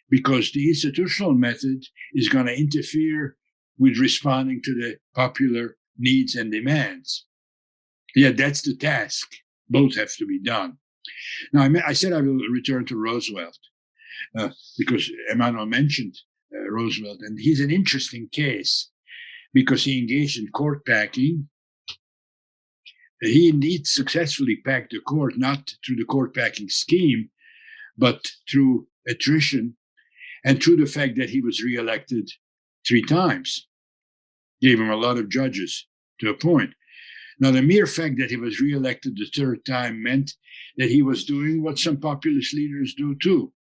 because the institutional method is going to interfere with responding to the popular needs and demands. Yeah, that's the task. Both have to be done. Now, I said I will return to Roosevelt because Emmanuel mentioned Roosevelt, and he's an interesting case because he engaged in court packing. He indeed successfully packed the court, not through the court packing scheme, but through attrition and through the fact that he was reelected 3 times. Gave him a lot of judges to appoint. Now, the mere fact that he was reelected the 3rd time meant that he was doing what some populist leaders do too.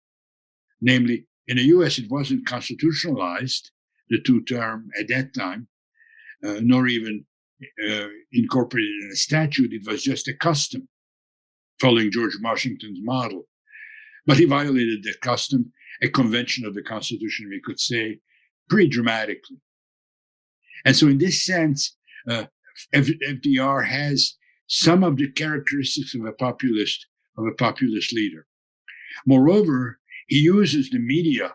Namely, in the US, it wasn't constitutionalized, the 2-term at that time, nor even incorporated in a statute. It was just a custom, following George Washington's model. But he violated that custom, a convention of the Constitution, we could say, pretty dramatically. And so in this sense, FDR has some of the characteristics of a populist leader. Moreover, he uses the media,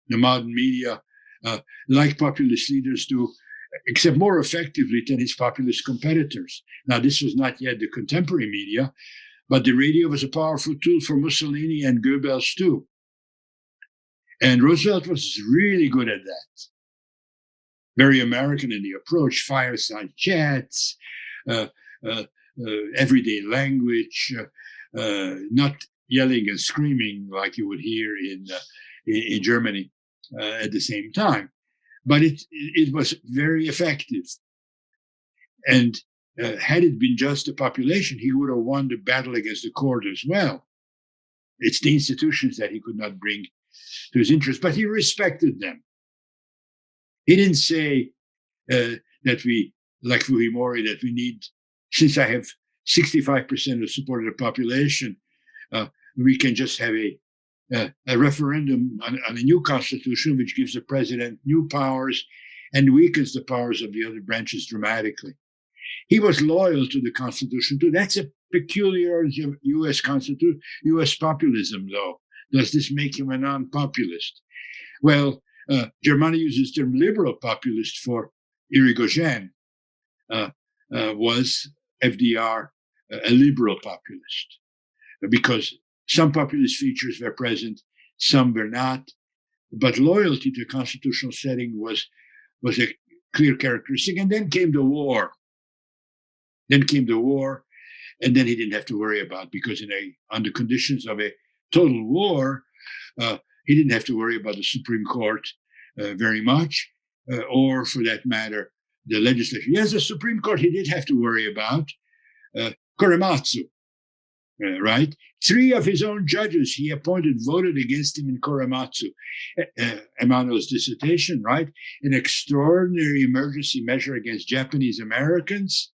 the modern media, like populist leaders do, except more effectively than his populist competitors. Now, this was not yet the contemporary media, but the radio was a powerful tool for Mussolini and Goebbels too. And Roosevelt was really good at that. Very American in the approach, fireside chats, everyday language, not yelling and screaming like you would hear in Germany at the same time. But it was very effective. And had it been just the population, he would have won the battle against the court as well. It's the institutions that he could not bring to his interest, but he respected them. He didn't say that we, like Fujimori, that we need, since I have 65% of the support of the population, we can just have a referendum on a new constitution, which gives the president new powers and weakens the powers of the other branches dramatically. He was loyal to the Constitution too. That's a peculiarity of U.S. populism, though. Does this make him a non-populist? Well, Germany uses the term liberal populist for Irigoyen. Was FDR a liberal populist? Because some populist features were present, some were not. But loyalty to the constitutional setting was a clear characteristic. And then came the war. And then he didn't have to worry about, because under conditions of a total war, he didn't have to worry about the Supreme Court very much, or for that matter, the legislature. Yes, the Supreme Court he did have to worry about. Korematsu, right? 3 of his own judges he appointed voted against him in Korematsu. Emmanuel's dissertation, right? An extraordinary emergency measure against Japanese Americans,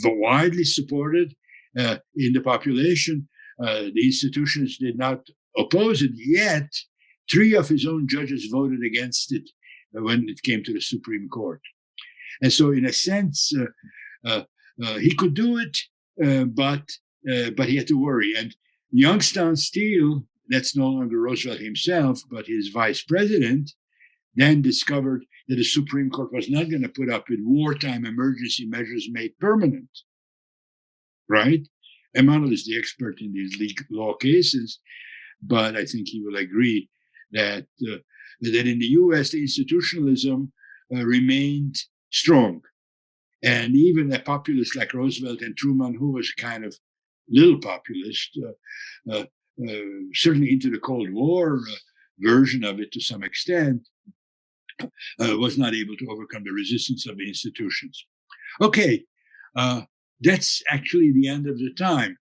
widely supported in the population. The institutions did not oppose it, yet 3 of his own judges voted against it when it came to the Supreme Court. And so, in a sense, he could do it, but he had to worry. And Youngstown Steele, that's no longer Roosevelt himself, but his vice president, then discovered that the Supreme Court was not going to put up with wartime emergency measures made permanent. right? Emanuel is the expert in these law cases, but I think he will agree that that in the U.S. the institutionalism remained strong, and even a populist like Roosevelt and Truman, who was kind of little populist, certainly into the Cold War version of it to some extent, was not able to overcome the resistance of the institutions. Okay, that's actually the end of the time.